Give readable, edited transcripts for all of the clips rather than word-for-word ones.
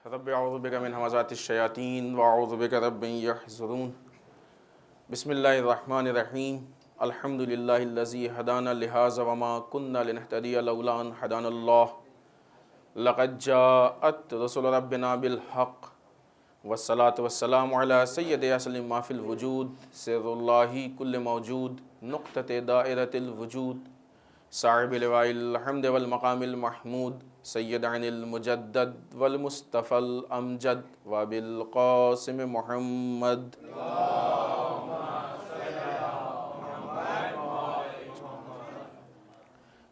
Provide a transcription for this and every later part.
رب اعوذ بک من همزات الشیاطین واعوذ بک رب ان یحضرون بسم اللہ الرحمن الرحیم الحمد للہ الذی ہدانا لہذا وما كنا لنہتدی لولا ان ہدانا اللہ لقد جاءت رسل ربنا بالحق والصلاة والسلام علی سید اصل ما فی الوجود سر اللہ کل موجود نقطۃ دائرۃ الوجود صاحب لواء الحمد والمقام المحمود سید عن المجدد والمصطفى الامجد وبالقاسم محمد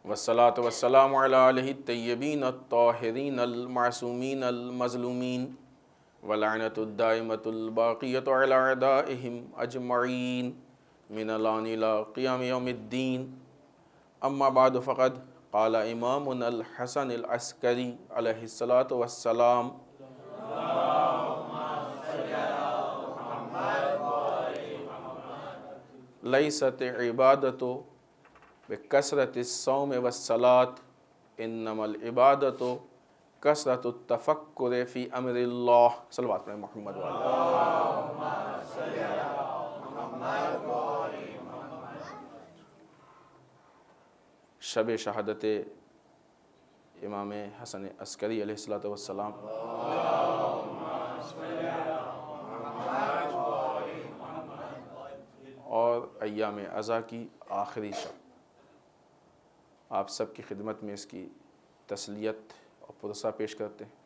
والصلاة والسلام علی آلہ الطیبین الطاہرین المعصومین المظلومین ولعنۃ الدائمۃ الباقیۃ علی اعدائہم اجمعین من الآن الی قیام یوم الدین اما بعد فقد قال امامنا الحسن العسکری علیہ الصلاۃ والسلام لیست عبادت بکثرت الصوم والصلاة انما العبادت کثرت التفکر فی امر اللہ صلوات علی محمد شب شہادت امام حسن عسکری علیہ الصلاۃ والسلام اور ایام عزا کی آخری شب آپ سب کی خدمت میں اس کی تسلیت اور پرسہ پیش کرتے ہیں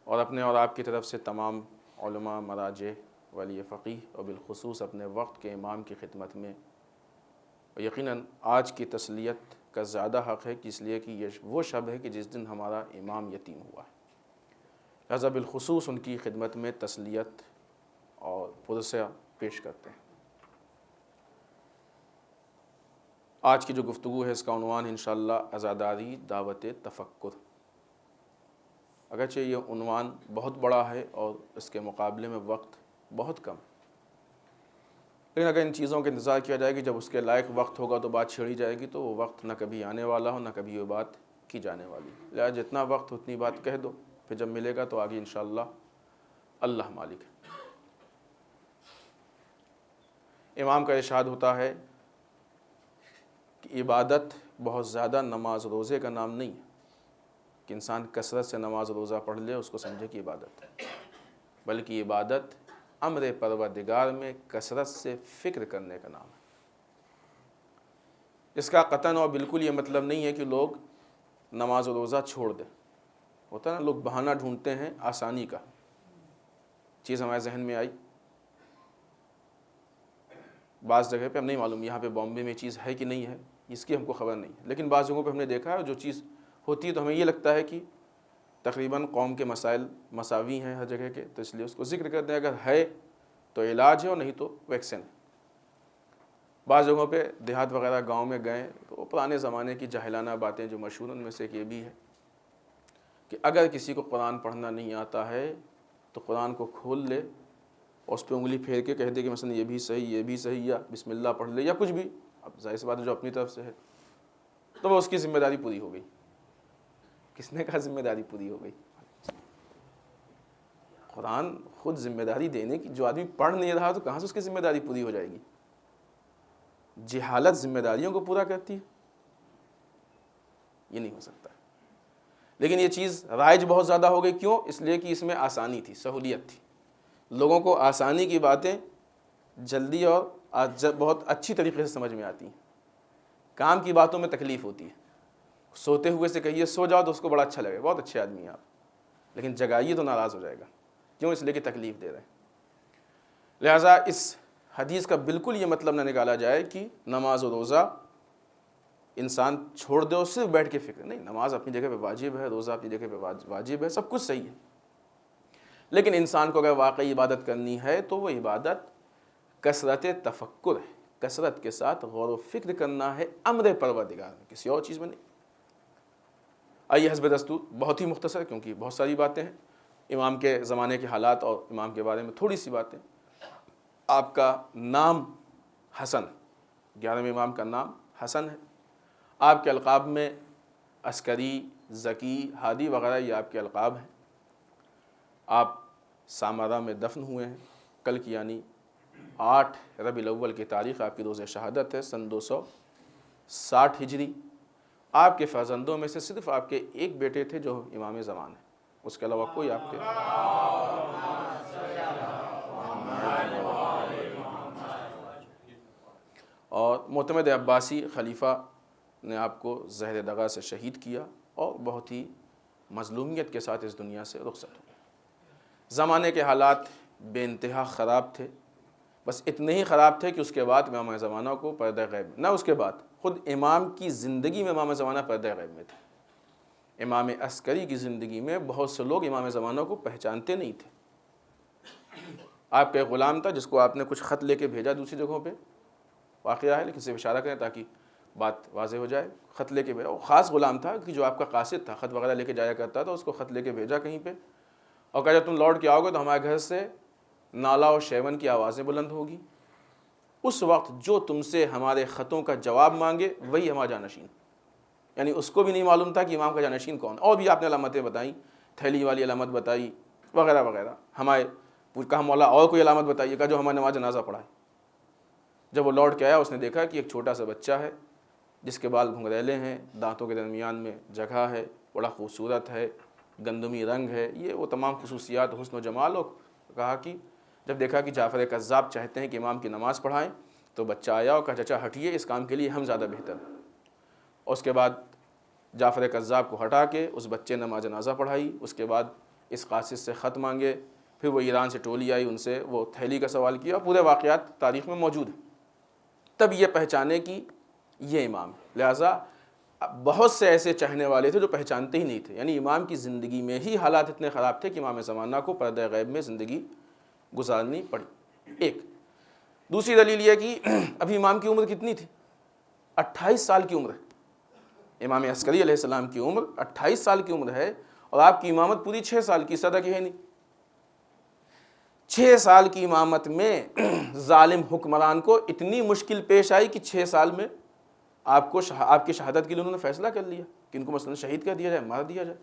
اور اپنے اور آپ کی طرف سے تمام علماء مراجع ولی فقیہ اور بالخصوص اپنے وقت کے امام کی خدمت میں یقیناً آج کی تسلیت کا زیادہ حق ہے کہ اس لیے کہ یہ وہ شب ہے کہ جس دن ہمارا امام یتیم ہوا ہے، لہذا بالخصوص ان کی خدمت میں تسلیت اور پرسہ پیش کرتے ہیں۔ آج کی جو گفتگو ہے اس کا عنوان انشاءاللہ عزاداری دعوت تفکر۔ اگرچہ یہ عنوان بہت بڑا ہے اور اس کے مقابلے میں وقت بہت کم، لیکن اگر ان چیزوں کا انتظار کیا جائے کہ جب اس کے لائق وقت ہوگا تو بات چھیڑی جائے گی تو وہ وقت نہ کبھی آنے والا ہو نہ کبھی وہ بات کی جانے والی، لہذا جتنا وقت اتنی بات کہہ دو، پھر جب ملے گا تو آگے انشاءاللہ اللہ مالک ہے۔ امام کا ارشاد ہوتا ہے کہ عبادت بہت زیادہ نماز روزے کا نام نہیں ہے کہ انسان کثرت سے نماز روزہ پڑھ لے اس کو سمجھے کہ عبادت ہے، بلکہ عبادت امر پروردگار میں کثرت سے فکر کرنے کا نام ہے۔ اس کا قطعاً اور بالکل یہ مطلب نہیں ہے کہ لوگ نماز و روزہ چھوڑ دیں، ہوتا ہے نا، لوگ بہانہ ڈھونڈتے ہیں آسانی کا، چیز ہمارے ذہن میں آئی، بعض جگہ پہ ہم نہیں معلوم یہاں پہ بامبے میں چیز ہے کہ نہیں ہے، اس کی ہم کو خبر نہیں، لیکن بعض جگہوں پہ ہم نے دیکھا ہے جو چیز ہوتی ہے تو ہمیں یہ لگتا ہے کہ تقریباً قوم کے مسائل مساوی ہیں ہر جگہ کے، تو اس لیے اس کو ذکر کرتے ہیں، اگر ہے تو علاج ہے اور نہیں تو ویکسین ہے۔ بعض جگہوں پہ دیہات وغیرہ گاؤں میں گئے تو پرانے زمانے کی جاہلانہ باتیں جو مشہور ان میں سے ایک یہ بھی ہے کہ اگر کسی کو قرآن پڑھنا نہیں آتا ہے تو قرآن کو کھول لے اور اس پہ انگلی پھیر کے کہہ دے کہ مثلا یہ بھی صحیح یہ بھی صحیح، یا بسم اللہ پڑھ لے یا کچھ بھی، اب ظاہر سی بات ہے جو اپنی طرف سے ہے تو وہ اس کی ذمہ داری پوری ہو گئی۔ کس نے کہا ذمہ داری پوری ہو گئی؟ قرآن خود ذمہ داری دینے کی، جو آدمی پڑھ نہیں رہا تو کہاں سے اس کی ذمہ داری پوری ہو جائے گی؟ جہالت ذمہ داریوں کو پورا کرتی ہے؟ یہ نہیں ہو سکتا۔ لیکن یہ چیز رائج بہت زیادہ ہو گئی، کیوں؟ اس لیے کہ اس میں آسانی تھی، سہولیت تھی، لوگوں کو آسانی کی باتیں جلدی اور بہت اچھی طریقے سے سمجھ میں آتی ہیں، کام کی باتوں میں تکلیف ہوتی ہے۔ سوتے ہوئے سے کہیے سو جاؤ تو اس کو بڑا اچھا لگے، بہت اچھے آدمی ہیں آپ، لیکن جگائیے تو ناراض ہو جائے گا، کیوں؟ اس لیے کہ تکلیف دے رہے ہیں۔ لہٰذا اس حدیث کا بالکل یہ مطلب نہ نکالا جائے کہ نماز و روزہ انسان چھوڑ دے اور صرف بیٹھ کے فکر، نہیں، نماز اپنی جگہ پہ واجب ہے، روزہ اپنی جگہ پہ واجب ہے، سب کچھ صحیح ہے، لیکن انسان کو اگر واقعی عبادت کرنی ہے تو وہ عبادت کثرت تفکر ہے، کثرت کے ساتھ غور و فکر کرنا ہے امر پروردگار میں، کسی اور چیز میں نہیں۔ آئیے حسب دستور بہت ہی مختصر، کیونکہ بہت ساری باتیں ہیں، امام کے زمانے کے حالات اور امام کے بارے میں تھوڑی سی باتیں۔ آپ کا نام حسن، 11ویں امام کا نام حسن ہے۔ آپ کے القاب میں عسکری، ذکی، ہادی وغیرہ یہ آپ کے القاب ہیں۔ آپ سامارا میں دفن ہوئے ہیں کل کی، یعنی 8 ربیع الاول کی تاریخ آپ کی روز شہادت ہے، سن 260 ہجری۔ آپ کے فرزندوں میں سے صرف آپ کے ایک بیٹے تھے جو امام زمان ہے، اس کے علاوہ کوئی آپ کے اور معتمد عباسی خلیفہ نے آپ کو زہر دغا سے شہید کیا اور بہت ہی مظلومیت کے ساتھ اس دنیا سے رخصت ہوئے۔ زمانے کے حالات بے انتہا خراب تھے، بس اتنے ہی خراب تھے کہ اس کے بعد امام زمانہ کو پردہ غیب، نہ اس کے بعد خود امام کی زندگی میں امام زمانہ پردہ غیب میں تھے۔ امام عسکری کی زندگی میں بہت سے لوگ امام زمانہ کو پہچانتے نہیں تھے۔ آپ کا ایک غلام تھا جس کو آپ نے کچھ خط لے کے بھیجا دوسری جگہوں پہ، واقعہ ہے لیکن صرف اشارہ کریں تاکہ بات واضح ہو جائے۔ خط لے کے بھیجا، وہ خاص غلام تھا کہ جو آپ کا قاصد تھا، خط وغیرہ لے کے جایا کرتا تھا، اس کو خط لے کے بھیجا کہیں پہ اور کہا جب تم لوٹ کے آؤ گے تو ہمارے گھر سے نالا اور شیون کی آوازیں بلند ہوگی، اس وقت جو تم سے ہمارے خطوں کا جواب مانگے وہی ہمارا جانشین۔ یعنی اس کو بھی نہیں معلوم تھا کہ امام کا جانشین کون، اور بھی آپ نے علامتیں بتائیں، تھیلی والی علامت بتائی وغیرہ وغیرہ۔ ہمارے کہا مولا اور کوئی علامت بتائیے، کہا جو ہمارے نماز جنازہ پڑھائے۔ جب وہ لوٹ کے آیا اس نے دیکھا کہ ایک چھوٹا سا بچہ ہے جس کے بال گھنگریلے ہیں، دانتوں کے درمیان میں جگہ ہے، بڑا خوبصورت ہے، گندمی رنگ ہے، یہ وہ تمام خصوصیات حسن و جمال ہو۔ کہا کہ جب دیکھا کہ جعفر کذاب چاہتے ہیں کہ امام کی نماز پڑھائیں تو بچہ آیا اور کہا چچا ہٹیے، اس کام کے لیے ہم زیادہ بہتر ہیں۔ اور اس کے بعد جعفر کذاب کو ہٹا کے اس بچے نے نماز جنازہ پڑھائی۔ اس کے بعد اس قاصد سے خط مانگے، پھر وہ ایران سے ٹولی آئی، ان سے وہ تھیلی کا سوال کیا، پورے واقعات تاریخ میں موجود ہیں۔ تب یہ پہچانے کہ یہ امام ہے۔ لہٰذا بہت سے ایسے چاہنے والے تھے جو پہچانتے ہی نہیں تھے، یعنی امام کی زندگی میں ہی حالات اتنے خراب تھے کہ امام زمانہ کو پردہ غیب میں زندگی گزارنی پڑی۔ ایک دوسری دلیل یہ کہ ابھی امام کی عمر کتنی تھی؟ 28 سال کی عمر ہے۔ امام عسکری علیہ السلام کی عمر 28 سال کی عمر ہے اور آپ کی امامت پوری 6 سال کی، صدق ہے نہیں۔ 6 سال کی امامت میں ظالم حکمران کو اتنی مشکل پیش آئی کہ 6 سال میں آپ کی شہادت کے لیے انہوں نے فیصلہ کر لیا کہ ان کو مثلا شہید کر دیا جائے، مار دیا جائے۔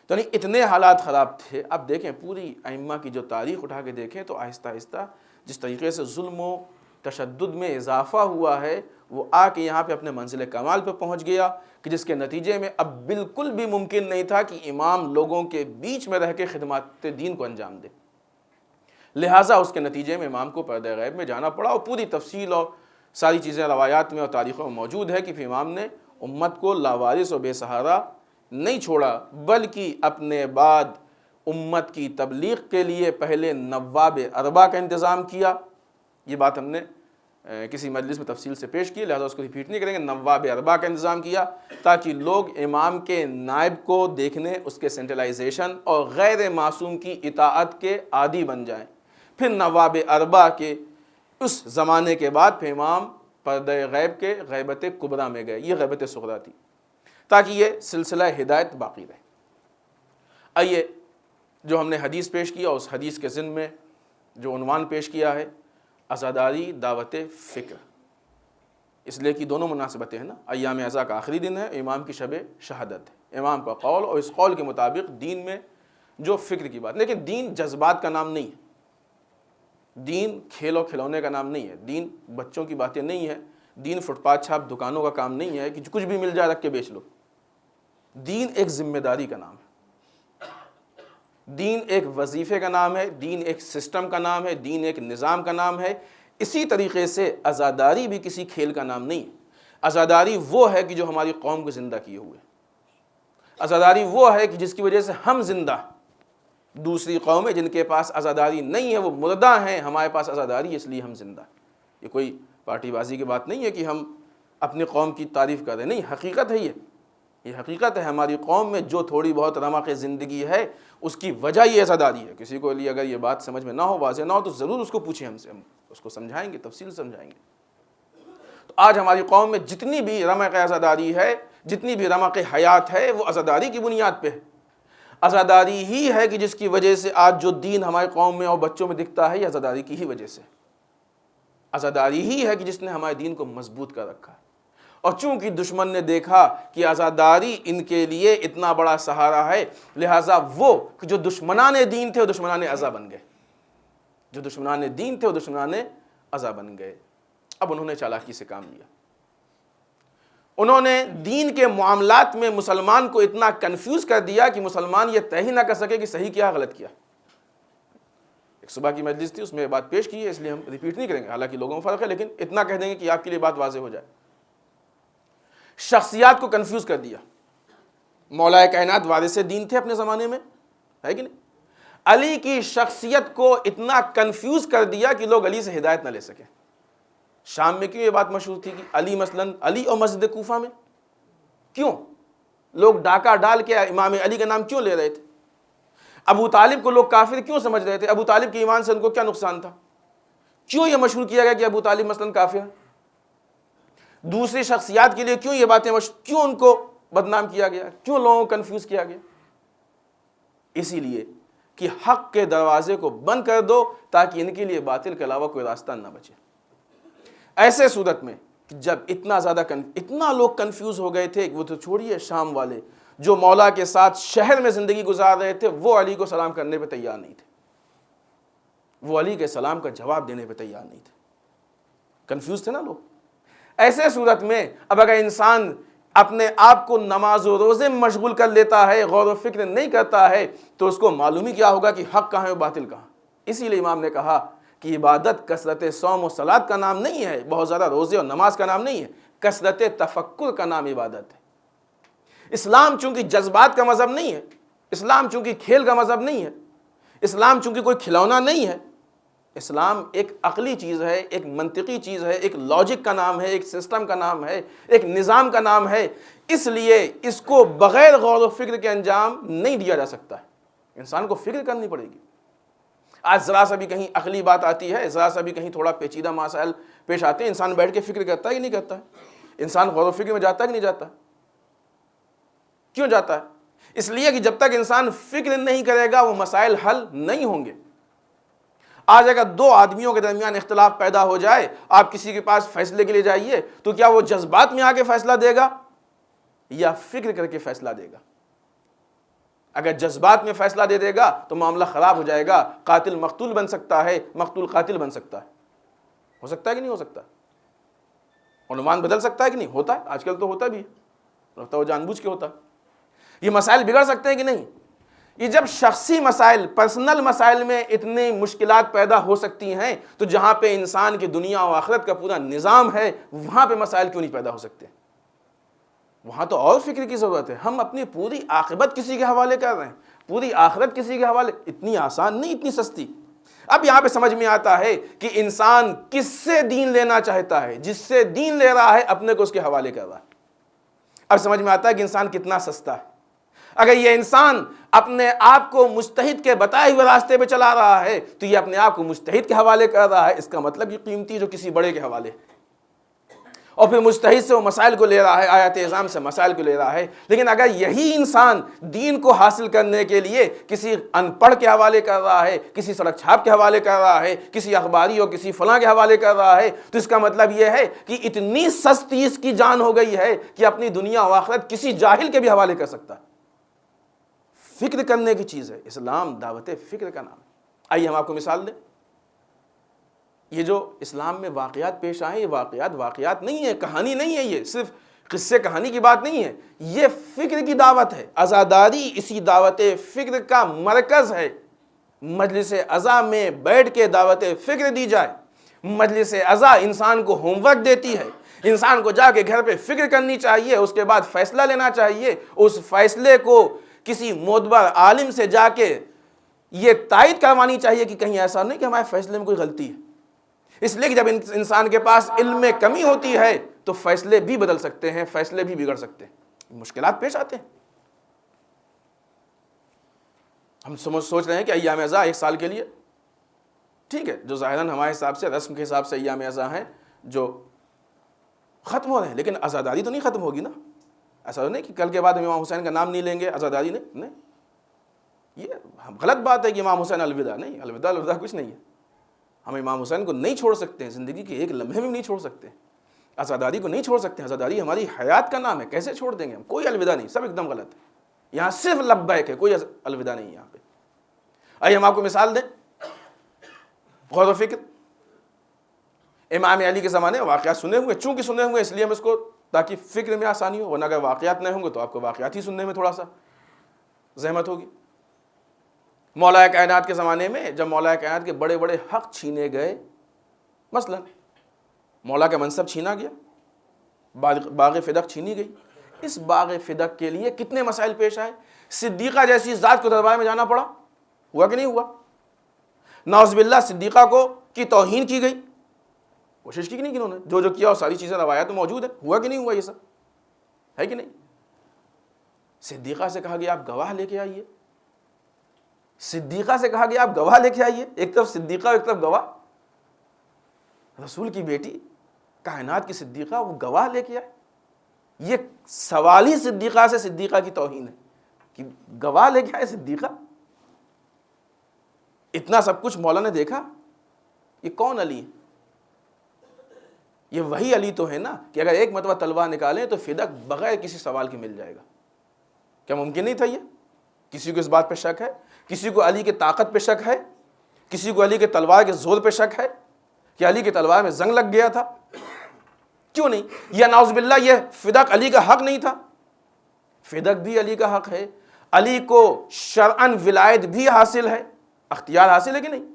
تو نہیں اتنے حالات خراب تھے۔ اب دیکھیں پوری ائمہ کی جو تاریخ اٹھا کے دیکھیں تو آہستہ آہستہ جس طریقے سے ظلم و تشدد میں اضافہ ہوا ہے، وہ آ کے یہاں پہ اپنے منزل کمال پہ پہنچ گیا کہ جس کے نتیجے میں اب بالکل بھی ممکن نہیں تھا کہ امام لوگوں کے بیچ میں رہ کے خدمات دین کو انجام دے۔ لہٰذا اس کے نتیجے میں امام کو پردہ غیب میں جانا پڑا، اور پوری تفصیل اور ساری چیزیں روایات میں اور تاریخوں میں موجود ہے کہ پھر امام نے امت کو لاوارث و بے سہارا نہیں چھوڑا، بلکہ اپنے بعد امت کی تبلیغ کے لیے پہلے نواب اربع کا انتظام کیا۔ یہ بات ہم نے کسی مجلس میں تفصیل سے پیش کی، لہذا اس کو ریپیٹ نہیں کریں گے۔ نواب اربع کا انتظام کیا تاکہ لوگ امام کے نائب کو دیکھنے، اس کے سینٹرلائزیشن اور غیر معصوم کی اطاعت کے عادی بن جائیں۔ پھر نواب اربع کے اس زمانے کے بعد پھر امام پردہ غیب کے غیبت کبریٰ میں گئے، یہ غیبت صغریٰ تھی، تاکہ یہ سلسلہ ہدایت باقی رہے۔ آئیے جو ہم نے حدیث پیش کیا، اس حدیث کے ضمن میں جو عنوان پیش کیا ہے عزاداری دعوت فکر، اس لیے کہ دونوں مناسبتیں ہیں نا، ایام عزا کا آخری دن ہے، امام کی شب شہادت ہے، امام کا قول اور اس قول کے مطابق دین میں جو فکر کی بات، لیکن دین جذبات کا نام نہیں ہے، دین کھیل و کھلونے کا نام نہیں ہے، دین بچوں کی باتیں نہیں ہے، دین فٹ پاتھ چھاپ دکانوں کا کام نہیں ہے کہ کچھ بھی مل جائے رکھ کے بیچ لو۔ دین ایک ذمہ داری کا نام ہے، دین ایک وظیفے کا نام ہے، دین ایک سسٹم کا نام ہے، دین ایک نظام کا نام ہے۔ اسی طریقے سے عزاداری بھی کسی کھیل کا نام نہیں ہے۔ عزاداری وہ ہے کہ جو ہماری قوم کو زندہ کیے ہوئے، عزاداری وہ ہے کہ جس کی وجہ سے ہم زندہ ہیں۔ دوسری قومیں جن کے پاس عزاداری نہیں ہے وہ مردہ ہیں، ہمارے پاس عزاداری ہے اس لیے ہم زندہ ہیں۔ یہ کوئی پارٹی بازی کی بات نہیں ہے کہ ہم اپنی قوم کی تعریف کر رہے ہیں، نہیں، حقیقت ہے یہ حقیقت ہے۔ ہماری قوم میں جو تھوڑی بہت رمق زندگی ہے اس کی وجہ یہ عزاداری ہے۔ کسی کو لیے اگر یہ بات سمجھ میں نہ ہو، واضح نہ ہو، تو ضرور اس کو پوچھیں ہم سے، ہم اس کو سمجھائیں گے، تفصیل سمجھائیں گے۔ تو آج ہماری قوم میں جتنی بھی رمق عزاداری ہے، جتنی بھی رمق حیات ہے، وہ عزاداری کی بنیاد پہ ہے۔ عزاداری ہی ہے کہ جس کی وجہ سے آج جو دین ہماری قوم میں اور بچوں میں دکھتا ہے، یہ عزاداری کی ہی وجہ سے۔ عزاداری ہی ہے کہ جس نے ہمارے دین کو مضبوط کر رکھا ہے۔ اور چونکہ دشمن نے دیکھا کہ عزاداری ان کے لیے اتنا بڑا سہارا ہے، لہٰذا وہ جو دشمنان دین تھے وہ دشمنان عزا بن گئے، جو دشمنان دین تھے وہ دشمنان عزا بن گئے۔ اب انہوں نے چالاکی سے کام لیا، انہوں نے دین کے معاملات میں مسلمان کو اتنا کنفیوز کر دیا کہ مسلمان یہ طے ہی نہ کر سکے کہ صحیح کیا غلط کیا۔ ایک صبح کی مجلس تھی، اس میں بات پیش کی ہے، اس لیے ہم ریپیٹ نہیں کریں گے، حالانکہ لوگوں میں فرق ہے، لیکن اتنا کہہ دیں گے کہ آپ کے لیے بات واضح ہو جائے۔ شخصیات کو کنفیوز کر دیا۔ مولا کائنات وارث دین تھے اپنے زمانے میں، ہے کہ نہیں؟ علی کی شخصیت کو اتنا کنفیوز کر دیا کہ لوگ علی سے ہدایت نہ لے سکے۔ شام میں کیوں یہ بات مشہور تھی کہ علی مثلاً علی اور مسجد کوفہ میں کیوں لوگ ڈاکہ ڈال کے امام علی کا نام کیوں لے رہے تھے؟ ابو طالب کو لوگ کافر کیوں سمجھ رہے تھے؟ ابو طالب کے ایمان سے ان کو کیا نقصان تھا؟ کیوں یہ مشہور کیا گیا کہ ابو طالب مثلاً کافر ہے؟ دوسری شخصیات کے لیے کیوں یہ باتیں کیوں ان کو بدنام کیا گیا؟ کیوں لوگوں کو کنفیوز کیا گیا؟ اسی لیے کہ حق کے دروازے کو بند کر دو تاکہ ان کے لیے باطل کے علاوہ کوئی راستہ نہ بچے۔ ایسے صورت میں جب اتنا لوگ کنفیوز ہو گئے تھے، وہ تو چھوڑیے شام والے جو مولا کے ساتھ شہر میں زندگی گزار رہے تھے، وہ علی کو سلام کرنے پہ تیار نہیں تھے، وہ علی کے سلام کا جواب دینے پہ تیار نہیں تھے، کنفیوز تھے نا لوگ۔ ایسے صورت میں اب اگر انسان اپنے آپ کو نماز و روزے میں مشغول کر لیتا ہے، غور و فکر نہیں کرتا ہے، تو اس کو معلوم ہی کیا ہوگا کہ حق کہاں ہے و باطل کہاں۔ اسی لیے امام نے کہا کہ عبادت کثرت صوم و صلات کا نام نہیں ہے، بہت زیادہ روزے اور نماز کا نام نہیں ہے، کثرت تفکر کا نام عبادت ہے۔ اسلام چونکہ جذبات کا مذہب نہیں ہے، اسلام چونکہ کھیل کا مذہب نہیں ہے، اسلام چونکہ کوئی کھلونا نہیں ہے، اسلام ایک عقلی چیز ہے، ایک منطقی چیز ہے، ایک لاجک کا نام ہے، ایک سسٹم کا نام ہے، ایک نظام کا نام ہے۔ اس لیے اس کو بغیر غور و فکر کے انجام نہیں دیا جا سکتا ہے، انسان کو فکر کرنی پڑے گی۔ آج ذرا سا بھی کہیں عقلی بات آتی ہے، ذرا سا بھی کہیں تھوڑا پیچیدہ مسائل پیش آتے ہیں، انسان بیٹھ کے فکر کرتا ہے کہ نہیں کرتا ہے؟ انسان غور و فکر میں جاتا ہے کہ نہیں جاتا؟ کیوں جاتا ہے؟ اس لیے کہ جب تک انسان فکر نہیں کرے گا وہ مسائل حل نہیں ہوں گے۔ آج اگر دو آدمیوں کے درمیان اختلاف پیدا ہو جائے، آپ کسی کے پاس فیصلے کے لیے جائیے تو کیا وہ جذبات میں آ کے فیصلہ دے گا یا فکر کر کے فیصلہ دے گا؟ اگر جذبات میں فیصلہ دے دے گا تو معاملہ خراب ہو جائے گا، قاتل مقتول بن سکتا ہے، مقتول قاتل بن سکتا ہے۔ ہو سکتا ہے کہ نہیں ہو سکتا؟ عنوان بدل سکتا ہے کہ نہیں؟ ہوتا ہے، آج کل تو ہوتا بھی ہے، وہ جان بوجھ کے ہوتا ہے۔ یہ مسائل بگڑ سکتے ہیں کہ نہیں؟ یہ جب شخصی مسائل، پرسنل مسائل میں اتنی مشکلات پیدا ہو سکتی ہیں تو جہاں پہ انسان کی دنیا و آخرت کا پورا نظام ہے وہاں پہ مسائل کیوں نہیں پیدا ہو سکتے؟ وہاں تو اور فکر کی ضرورت ہے۔ ہم اپنی پوری عاقبت کسی کے حوالے کر رہے ہیں، پوری آخرت کسی کے حوالے، اتنی آسان نہیں، اتنی سستی۔ اب یہاں پہ سمجھ میں آتا ہے کہ انسان کس سے دین لینا چاہتا ہے، جس سے دین لے رہا ہے اپنے کو اس کے حوالے کر رہا ہے۔ اب سمجھ میں آتا ہے کہ انسان کتنا سستا ہے۔ اگر یہ انسان اپنے آپ کو مجتہد کے بتائے ہوئے راستے پہ چلا رہا ہے تو یہ اپنے آپ کو مجتہد کے حوالے کر رہا ہے، اس کا مطلب یہ قیمتی جو کسی بڑے کے حوالے، اور پھر مجتہد سے وہ مسائل کو لے رہا ہے، آیات اعظام سے مسائل کو لے رہا ہے۔ لیکن اگر یہی انسان دین کو حاصل کرنے کے لیے کسی ان پڑھ کے حوالے کر رہا ہے، کسی سڑک چھاپ کے حوالے کر رہا ہے، کسی اخباری اور کسی فلاں کے حوالے کر رہا ہے، تو اس کا مطلب یہ ہے کہ اتنی سستی اس کی جان ہو گئی ہے کہ اپنی دنیا و آخرت کسی جاہل کے بھی حوالے کر سکتا ہے۔ فکر کرنے کی چیز ہے اسلام، دعوت فکر کا نام۔ آئیے ہم آپ کو مثال دیں۔ یہ جو اسلام میں واقعات پیش آئے، یہ واقعات نہیں ہے، کہانی نہیں ہے، یہ صرف قصے کہانی کی بات نہیں ہے، یہ فکر کی دعوت ہے۔ عزاداری اسی دعوت فکر کا مرکز ہے۔ مجلس عزا میں بیٹھ کے دعوت فکر دی جائے۔ مجلس عزا انسان کو ہوم ورک دیتی ہے، انسان کو جا کے گھر پہ فکر کرنی چاہیے، اس کے بعد فیصلہ لینا چاہیے۔ اس فیصلے کو کسی معتبر عالم سے جا کے یہ تائید کروانی چاہیے کہ کہیں ایسا نہیں کہ ہمارے فیصلے میں کوئی غلطی ہے۔ اس لیے کہ جب انسان کے پاس علم میں کمی ہوتی ہے تو فیصلے بھی بدل سکتے ہیں، فیصلے بھی بگڑ سکتے ہیں، مشکلات پیش آتے ہیں۔ ہم سوچ رہے ہیں کہ ایام ازا ایک سال کے لیے ٹھیک ہے، جو ظاہراً ہمارے حساب سے، رسم کے حساب سے ایام ازا ہیں جو ختم ہو رہے ہیں، لیکن عزاداری تو نہیں ختم ہوگی نا۔ ایسا نہیں کہ کل کے بعد امام حسین کا نام نہیں لیں گے، عزاداری نہیں، یہ غلط بات ہے کہ امام حسین الوداع، نہیں، الوداع کچھ نہیں ہے۔ ہم امام حسین کو نہیں چھوڑ سکتے ہیں، زندگی کے ایک لمحے میں نہیں چھوڑ سکتے، عزاداری کو نہیں چھوڑ سکتے. عزاداری ہماری حیات کا نام ہے, کیسے چھوڑ دیں گے ہم؟ کوئی الوداع نہیں, سب ایک دم غلط ہے. یہاں صرف لبیک ہے, کوئی الوداع نہیں یہاں پہ. آئیے ہم آپ کو مثال دیں, غور و فکر. امام علی کے زمانے واقعات سنے ہوئے, چونکہ سنے ہوئے اس لیے ہم اس کو, تاکہ فکر میں آسانی ہو, ورنہ اگر واقعات نہیں ہوں گے تو آپ کو واقعات ہی سننے میں تھوڑا سا زحمت ہوگی. مولا کائنات کے زمانے میں جب مولا کائنات کے بڑے بڑے حق چھینے گئے, مثلا مولا کا منصب چھینا گیا, باغ فدق چھینی گئی, اس باغ فدق کے لیے کتنے مسائل پیش آئے. صدیقہ جیسی ذات کو دربار میں جانا پڑا, ہوا کہ نہیں ہوا؟ نعوذ باللہ صدیقہ کو کی توہین کی گئی, کوشش کی نہیں کہ انہوں نے جو کیا وہ ساری چیزیں روایات میں موجود ہے, ہوا کہ نہیں ہوا؟ یہ سب ہے کہ نہیں؟ صدیقہ سے کہا گیا آپ گواہ لے کے آئیے, صدیقہ سے کہا گیا آپ گواہ لے کے آئیے. ایک طرف صدیقہ ایک طرف گواہ, رسول کی بیٹی کائنات کی صدیقہ, وہ گواہ لے کے آئے. یہ سوال ہی صدیقہ سے صدیقہ کی توہین ہے کہ گواہ لے کے آئے صدیقہ. اتنا سب کچھ مولا نے دیکھا, یہ کون علی ہے؟ یہ وہی علی تو ہے نا کہ اگر ایک مرتبہ تلوار نکالیں تو فدق بغیر کسی سوال کے مل جائے گا. کیا ممکن نہیں تھا یہ؟ کسی کو اس بات پہ شک ہے؟ کسی کو علی کے طاقت پہ شک ہے؟ کسی کو علی کے تلوار کے زور پہ شک ہے کہ علی کی تلوار میں زنگ لگ گیا تھا؟ کیوں نہیں؟ یا نعوذ باللہ یہ فدق علی کا حق نہیں تھا؟ فدق بھی علی کا حق ہے. علی کو شرعاً ولایت بھی حاصل ہے, اختیار حاصل ہے کہ نہیں؟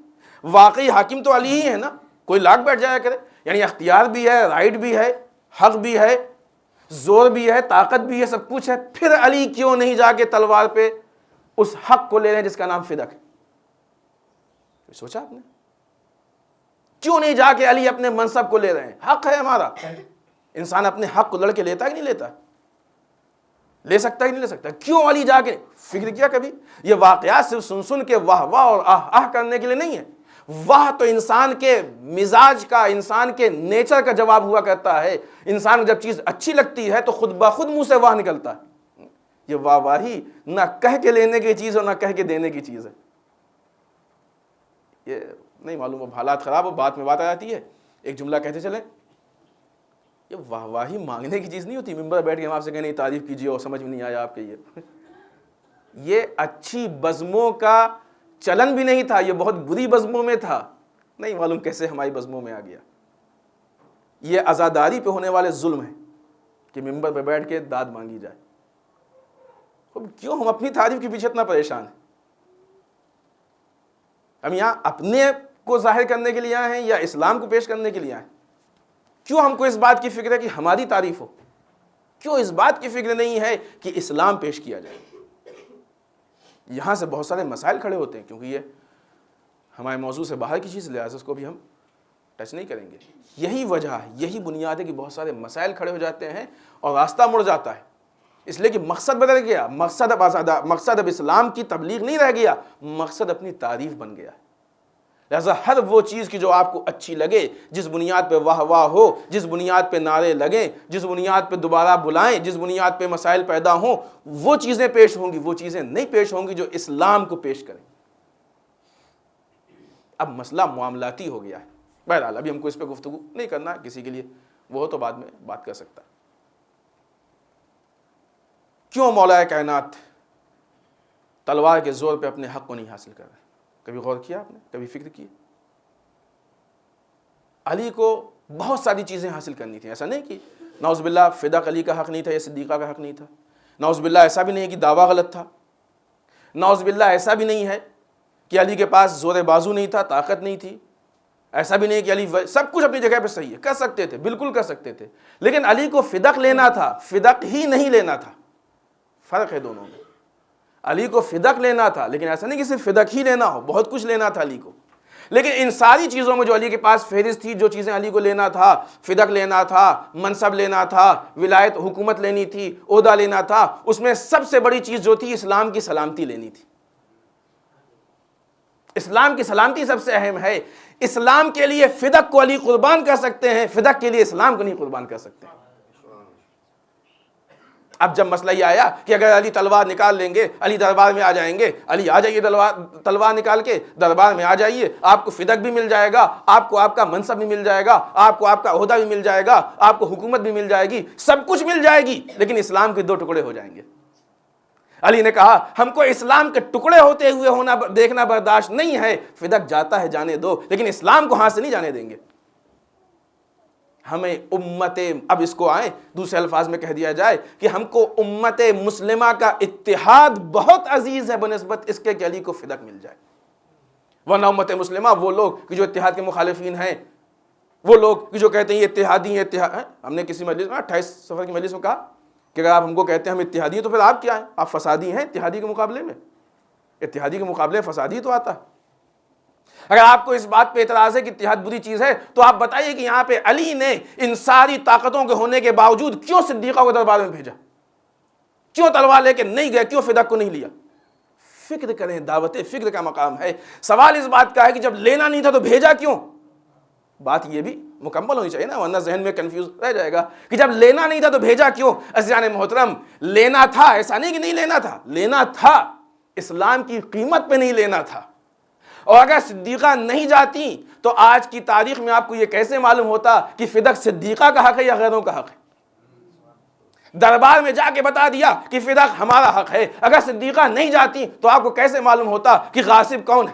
واقعی حاکم تو علی ہی ہے نا, کوئی لاگ بیٹھ جایا کرے. یعنی اختیار بھی ہے, رائٹ بھی ہے, حق بھی ہے, زور بھی ہے, طاقت بھی ہے, سب کچھ ہے. پھر علی کیوں نہیں جا کے تلوار پہ اس حق کو لے رہے ہیں جس کا نام فدق ہے؟ سوچا آپ نے؟ کیوں نہیں جا کے علی اپنے منصب کو لے رہے ہیں؟ حق ہے ہمارا. انسان اپنے حق کو لڑ کے لیتا ہے کہ نہیں لیتا؟ لے سکتا ہے کہ نہیں لے سکتا؟ کیوں علی جا کے فکر کیا کبھی؟ یہ واقعات صرف سن سن کے واہ واہ اور آہ آہ کرنے کے لیے نہیں ہے. واہ تو انسان کے مزاج کا, انسان کے نیچر کا جواب ہوا کرتا ہے. انسان کو جب چیز اچھی لگتی ہے تو خود بخود منہ سے واہ نکلتا ہے. یہ واہ واہی نہ کہہ کے لینے کی چیز ہے نہ کہہ کے دینے کی چیز ہے. یہ نہیں معلوم, اب حالات خراب ہو, بات میں بات آ جاتی ہے, ایک جملہ کہتے چلیں. یہ واہ واہی مانگنے کی چیز نہیں ہوتی. ممبر بیٹھ کے ہم آپ سے کہیں تعریف کیجیے اور سمجھ میں نہیں آیا آپ کے, یہ اچھی بزموں کا چلن بھی نہیں تھا, یہ بہت بری بزموں میں تھا. نہیں معلوم کیسے ہماری بزموں میں آ گیا. یہ عزاداری پہ ہونے والے ظلم ہیں کہ ممبر پہ بیٹھ کے داد مانگی جائے. کیوں ہم اپنی تعریف کے پیچھے اتنا پریشان ہیں؟ ہم یہاں اپنے کو ظاہر کرنے کے لیے آئے ہیں یا اسلام کو پیش کرنے کے لیے آئے ہیں؟ کیوں ہم کو اس بات کی فکر ہے کہ ہماری تعریف ہو؟ کیوں اس بات کی فکر نہیں ہے کہ اسلام پیش کیا جائے؟ یہاں سے بہت سارے مسائل کھڑے ہوتے ہیں, کیونکہ یہ ہمارے موضوع سے باہر کی چیز, لہٰذا اس کو بھی ہم ٹچ نہیں کریں گے. یہی وجہ ہے, یہی بنیاد ہے کہ بہت سارے مسائل کھڑے ہو جاتے ہیں اور راستہ مڑ جاتا ہے. اس لیے کہ مقصد بدل گیا. مقصد اب اسلام کی تبلیغ نہیں رہ گیا, مقصد اپنی تعریف بن گیا. لہذا ہر وہ چیز کی جو آپ کو اچھی لگے, جس بنیاد پہ واہ واہ ہو, جس بنیاد پہ نعرے لگیں, جس بنیاد پہ دوبارہ بلائیں, جس بنیاد پہ مسائل پیدا ہوں, وہ چیزیں پیش ہوں گی. وہ چیزیں نہیں پیش ہوں گی جو اسلام کو پیش کریں. اب مسئلہ معاملاتی ہو گیا ہے. بہرحال ابھی ہم کو اس پہ گفتگو نہیں کرنا ہے, کسی کے لیے وہ ہو تو بعد میں بات کر سکتا. کیوں مولا کائنات تلوار کے زور پہ اپنے حق کو نہیں حاصل کر رہے؟ کبھی غور کیا آپ نے؟ کبھی فکر کی؟ علی کو بہت ساری چیزیں حاصل کرنی تھیں. ایسا نہیں کہ نعوذ باللہ فدق علی کا حق نہیں تھا یا صدیقہ کا حق نہیں تھا. نعوذ باللہ ایسا بھی نہیں ہے کہ دعویٰ غلط تھا. نعوذ باللہ ایسا بھی نہیں ہے کہ علی کے پاس زور بازو نہیں تھا, طاقت نہیں تھی. ایسا بھی نہیں کہ علی سب کچھ اپنی جگہ پہ صحیح ہے, کر سکتے تھے, بالکل کر سکتے تھے. لیکن علی کو فدق لینا تھا, فدق ہی نہیں لینا تھا. فرق ہے دونوں میں. علی کو فدق لینا تھا, لیکن ایسا نہیں کہ صرف فدق ہی لینا ہو, بہت کچھ لینا تھا علی کو. لیکن ان ساری چیزوں میں جو علی کے پاس فہرست تھی, جو چیزیں علی کو لینا تھا, فدق لینا تھا, منصب لینا تھا, ولایت حکومت لینی تھی, عہدہ لینا تھا, اس میں سب سے بڑی چیز جو تھی اسلام کی سلامتی لینی تھی. اسلام کی سلامتی سب سے اہم ہے. اسلام کے لیے فدق کو علی قربان کر سکتے ہیں, فدق کے لیے اسلام کو نہیں قربان کر سکتے. اب جب مسئلہ یہ آیا کہ اگر علی تلوار نکال لیں گے، علی دربار میں آ جائیں گے، علی آ جائیے تلوار نکال کے دربار میں آ جائیے، آپ کو فدق بھی مل جائے گا، آپ کو آپ کا منصب بھی مل جائے گا، آپ کو آپ کا عہدہ بھی مل جائے گا، آپ کو حکومت بھی مل جائے گی، سب کچھ مل جائے گی، لیکن اسلام کے 2 ٹکڑے ہو جائیں گے۔ علی نے کہا ہم کو اسلام کے ٹکڑے ہوتے ہوئے ہونا دیکھنا برداشت نہیں ہے، فدق جاتا ہے جانے دو، لیکن اسلام کو ہاتھ سے نہیں جانے دیں گے۔ ہمیں امت، اب اس کو آئیں دوسرے الفاظ میں کہہ دیا جائے کہ ہم کو امت مسلمہ کا اتحاد بہت عزیز ہے بنسبت اس کے کہ علی کو فدق مل جائے۔ ورنہ امت مسلمہ وہ لوگ کہ جو اتحاد کے مخالفین ہیں، وہ لوگ کہ جو کہتے ہیں یہ اتحادی ہیں، ہم نے کسی مجلس میں 28 صفحہ کی مجلس میں کہا کہ اگر آپ ہم کو کہتے ہیں ہم اتحادی ہیں تو پھر آپ کیا ہیں؟ آپ فسادی ہیں اتحادی کے مقابلے میں؟ اتحادی کے مقابلے میں فسادی تو آتا ہے۔ اگر آپ کو اس بات پہ اعتراض ہے کہ اتحاد بری چیز ہے تو آپ بتائیے کہ یہاں پہ علی نے ان ساری طاقتوں کے ہونے کے باوجود کیوں صدیقہ کو دربار میں بھیجا؟ کیوں تلوار لے کے نہیں گئے؟ کیوں فدق کو نہیں لیا؟ فکر کریں، دعوت فکر کا مقام ہے۔ سوال اس بات کا ہے کہ جب لینا نہیں تھا تو بھیجا کیوں؟ بات یہ بھی مکمل ہونی چاہیے نا، ورنہ ذہن میں کنفیوز رہ جائے گا کہ جب لینا نہیں تھا تو بھیجا کیوں؟ عزیزان محترم، لینا تھا، ایسا نہیں کہ نہیں لینا تھا، لینا تھا، اسلام کی قیمت پہ نہیں لینا تھا۔ اور اگر صدیقہ نہیں جاتی تو آج کی تاریخ میں آپ کو یہ کیسے معلوم ہوتا کہ فدق صدیقہ کا حق ہے یا غیروں کا حق ہے؟ دربار میں جا کے بتا دیا کہ فدق ہمارا حق ہے۔ اگر صدیقہ نہیں جاتی تو آپ کو کیسے معلوم ہوتا کہ غاصب کون ہے؟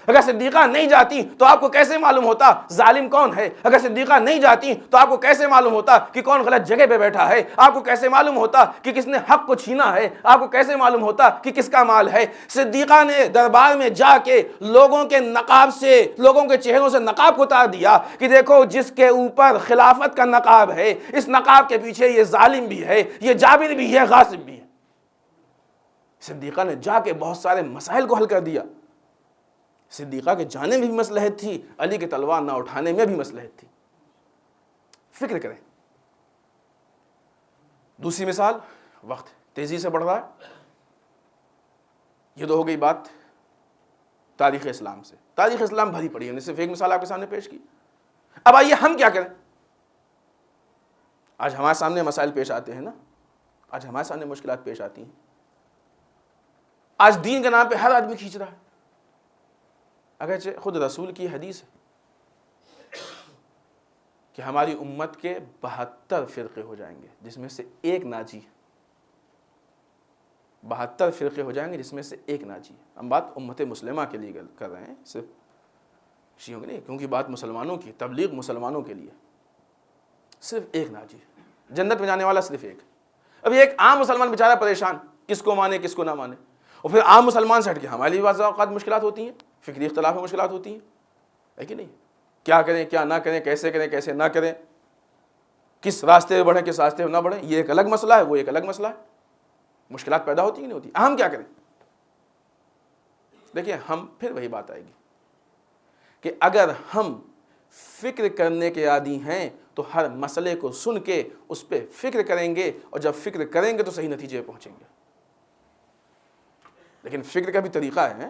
اگر صدیقہ نہیں جاتی تو آپ کو کیسے معلوم ہوتا ظالم کون ہے؟ اگر صدیقہ نہیں جاتی تو آپ کو کیسے معلوم ہوتا کہ کون غلط جگہ پہ بیٹھا ہے؟ آپ کو کیسے معلوم ہوتا کہ کس نے حق کو چھینا ہے؟ آپ کو کیسے معلوم ہوتا کہ کس کا مال ہے؟ صدیقہ نے دربار میں جا کے لوگوں کے نقاب سے، لوگوں کے چہروں سے نقاب کو اتار دیا کہ دیکھو جس کے اوپر خلافت کا نقاب ہے، اس نقاب کے پیچھے یہ ظالم بھی ہے، یہ جابر بھی ہے، غاصب بھی ہے۔ صدیقہ نے جا کے بہت سارے مسائل کو حل کر دیا۔ صدیقہ کے جانے میں بھی مصلحت تھی، علی کی تلوار نہ اٹھانے میں بھی مصلحت تھی۔ فکر کریں۔ دوسری مثال، وقت تیزی سے بڑھ رہا ہے، یہ تو ہو گئی بات تاریخ اسلام سے۔ تاریخ اسلام بھری پڑی ہے، میں نے صرف ایک مثال آپ کے سامنے پیش کی۔ اب آئیے ہم کیا کریں؟ آج ہمارے سامنے مسائل پیش آتے ہیں نا، آج ہمارے سامنے مشکلات پیش آتی ہیں۔ آج دین کے نام پہ ہر آدمی کھینچ رہا ہے، اگرچہ خود رسول کی حدیث ہے کہ ہماری امت کے 72 فرقے ہو جائیں گے جس میں سے ایک ناجی ہے۔ 72 فرقے ہو جائیں گے جس میں سے ایک ناجی ہے۔ ہم بات امت مسلمہ کے لیے کر رہے ہیں، صرف شیعوں کی نہیں، کیونکہ بات مسلمانوں کی، تبلیغ مسلمانوں کے لیے۔ صرف ایک ناجی ہے، جنت میں جانے والا صرف ایک۔ اب ایک عام مسلمان بیچارہ پریشان، کس کو مانے کس کو نہ مانے، اور پھر عام مسلمان سے ہٹ کے ہمارے لیے بعض اوقات مشکلات ہوتی ہیں، فکری اختلاف میں مشکلات ہوتی ہیں، ہے کہ نہیں؟ کیا کریں کیا نہ کریں، کیسے کریں کیسے نہ کریں، کس راستے میں بڑھیں کس راستے میں نہ بڑھیں، یہ ایک الگ مسئلہ ہے، وہ ایک الگ مسئلہ ہے۔ مشکلات پیدا ہوتی ہیں نہیں ہوتی؟ ہم کیا کریں؟ دیکھیں، ہم پھر وہی بات آئے گی کہ اگر ہم فکر کرنے کے عادی ہیں تو ہر مسئلے کو سن کے اس پہ فکر کریں گے، اور جب فکر کریں گے تو صحیح نتیجے پہنچیں گے۔ لیکن فکر کا بھی طریقہ ہے،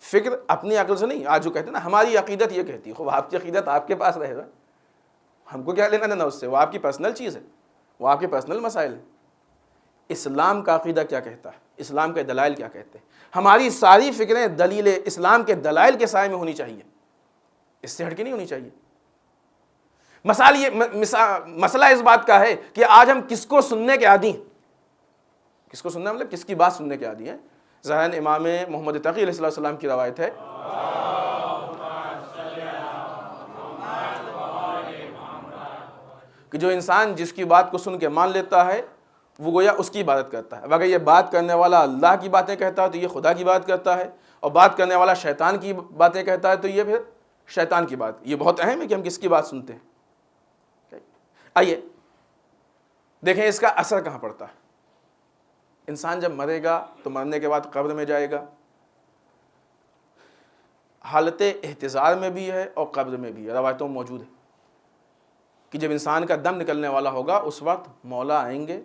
فکر اپنی عقل سے نہیں۔ آج جو کہتے ہیں نا ہماری عقیدت یہ کہتی ہے، خوب آپ کی عقیدت آپ کے پاس رہے گا، ہم کو کیا لینا دینا اس سے، وہ آپ کی پرسنل چیز ہے، وہ آپ کے پرسنل مسائل ہیں۔ اسلام کا عقیدہ کیا کہتا ہے، اسلام کے دلائل کیا کہتے ہیں، ہماری ساری فکریں دلیل اسلام کے دلائل کے سائے میں ہونی چاہیے، اس سے ہٹ کے نہیں ہونی چاہیے۔ مسئلہ اس بات کا ہے کہ آج ہم کس کو سننے کے عادی ہیں، کس کو سننا مطلب کس کی بات سننے کے عادی ہیں۔ ظاہراً امام محمد تقی علیہ السلام کی روایت ہے کہ جو انسان جس کی بات کو سن کے مان لیتا ہے وہ گویا اس کی عبادت کرتا ہے۔ اگر یہ بات کرنے والا اللہ کی باتیں کہتا ہے تو یہ خدا کی بات کرتا ہے، اور بات کرنے والا شیطان کی باتیں کہتا ہے تو یہ پھر شیطان کی بات۔ یہ بہت اہم ہے کہ ہم کس کی بات سنتے ہیں۔ آئیے دیکھیں اس کا اثر کہاں پڑتا ہے۔ انسان جب مرے گا تو مرنے کے بعد قبر میں جائے گا، حالت احتضار میں بھی ہے اور قبر میں بھی ہے، روایتوں میں موجود ہے کہ جب انسان کا دم نکلنے والا ہوگا اس وقت مولا آئیں گے،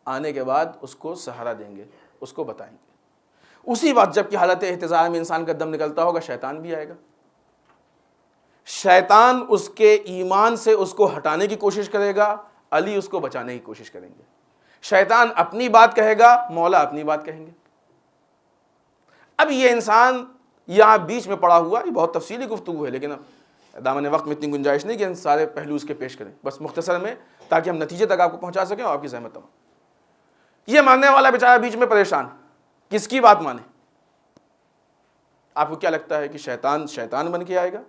آنے کے بعد اس کو سہارا دیں گے، اس کو بتائیں گے۔ اسی وقت جب کہ حالت احتضار میں انسان کا دم نکلتا ہوگا شیطان بھی آئے گا۔ شیطان اس کے ایمان سے اس کو ہٹانے کی کوشش کرے گا، علی اس کو بچانے کی کوشش کریں گے۔ شیطان اپنی بات کہے گا، مولا اپنی بات کہیں گے۔ اب یہ انسان یہاں بیچ میں پڑا ہوا، یہ بہت تفصیلی گفتگو ہے، لیکن اب دامن وقت میں اتنی گنجائش نہیں کہ ہم سارے پہلو اس کے پیش کریں، بس مختصر میں تاکہ ہم نتیجے تک آپ کو پہنچا سکیں اور آپ کی زحمت ہو۔ یہ ماننے والا بیچارہ بیچ میں پریشان، کس کی بات مانے؟ آپ کو کیا لگتا ہے کہ شیطان بن کے آئے گا؟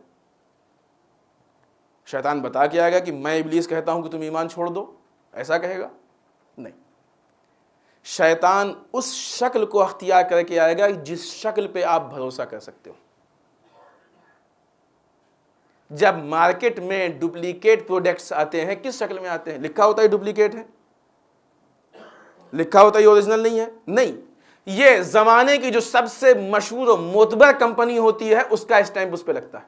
شیطان بتا کے آئے گا کہ میں ابلیس کہتا ہوں کہ تم ایمان چھوڑ دو، ایسا کہے گا؟ نہیں، شیطان اس شکل کو اختیار کر کے آئے گا جس شکل پہ آپ بھروسہ کر سکتے ہو۔ جب مارکیٹ میں ڈپلیکیٹ پروڈکٹس آتے ہیں، کس شکل میں آتے ہیں؟ لکھا ہوتا ہے ڈپلیکیٹ ہے، لکھا ہوتا ہے اوریجنل نہیں ہے؟ نہیں، یہ زمانے کی جو سب سے مشہور و معتبر کمپنی ہوتی ہے اس کا اسٹیمپ اس پہ لگتا ہے۔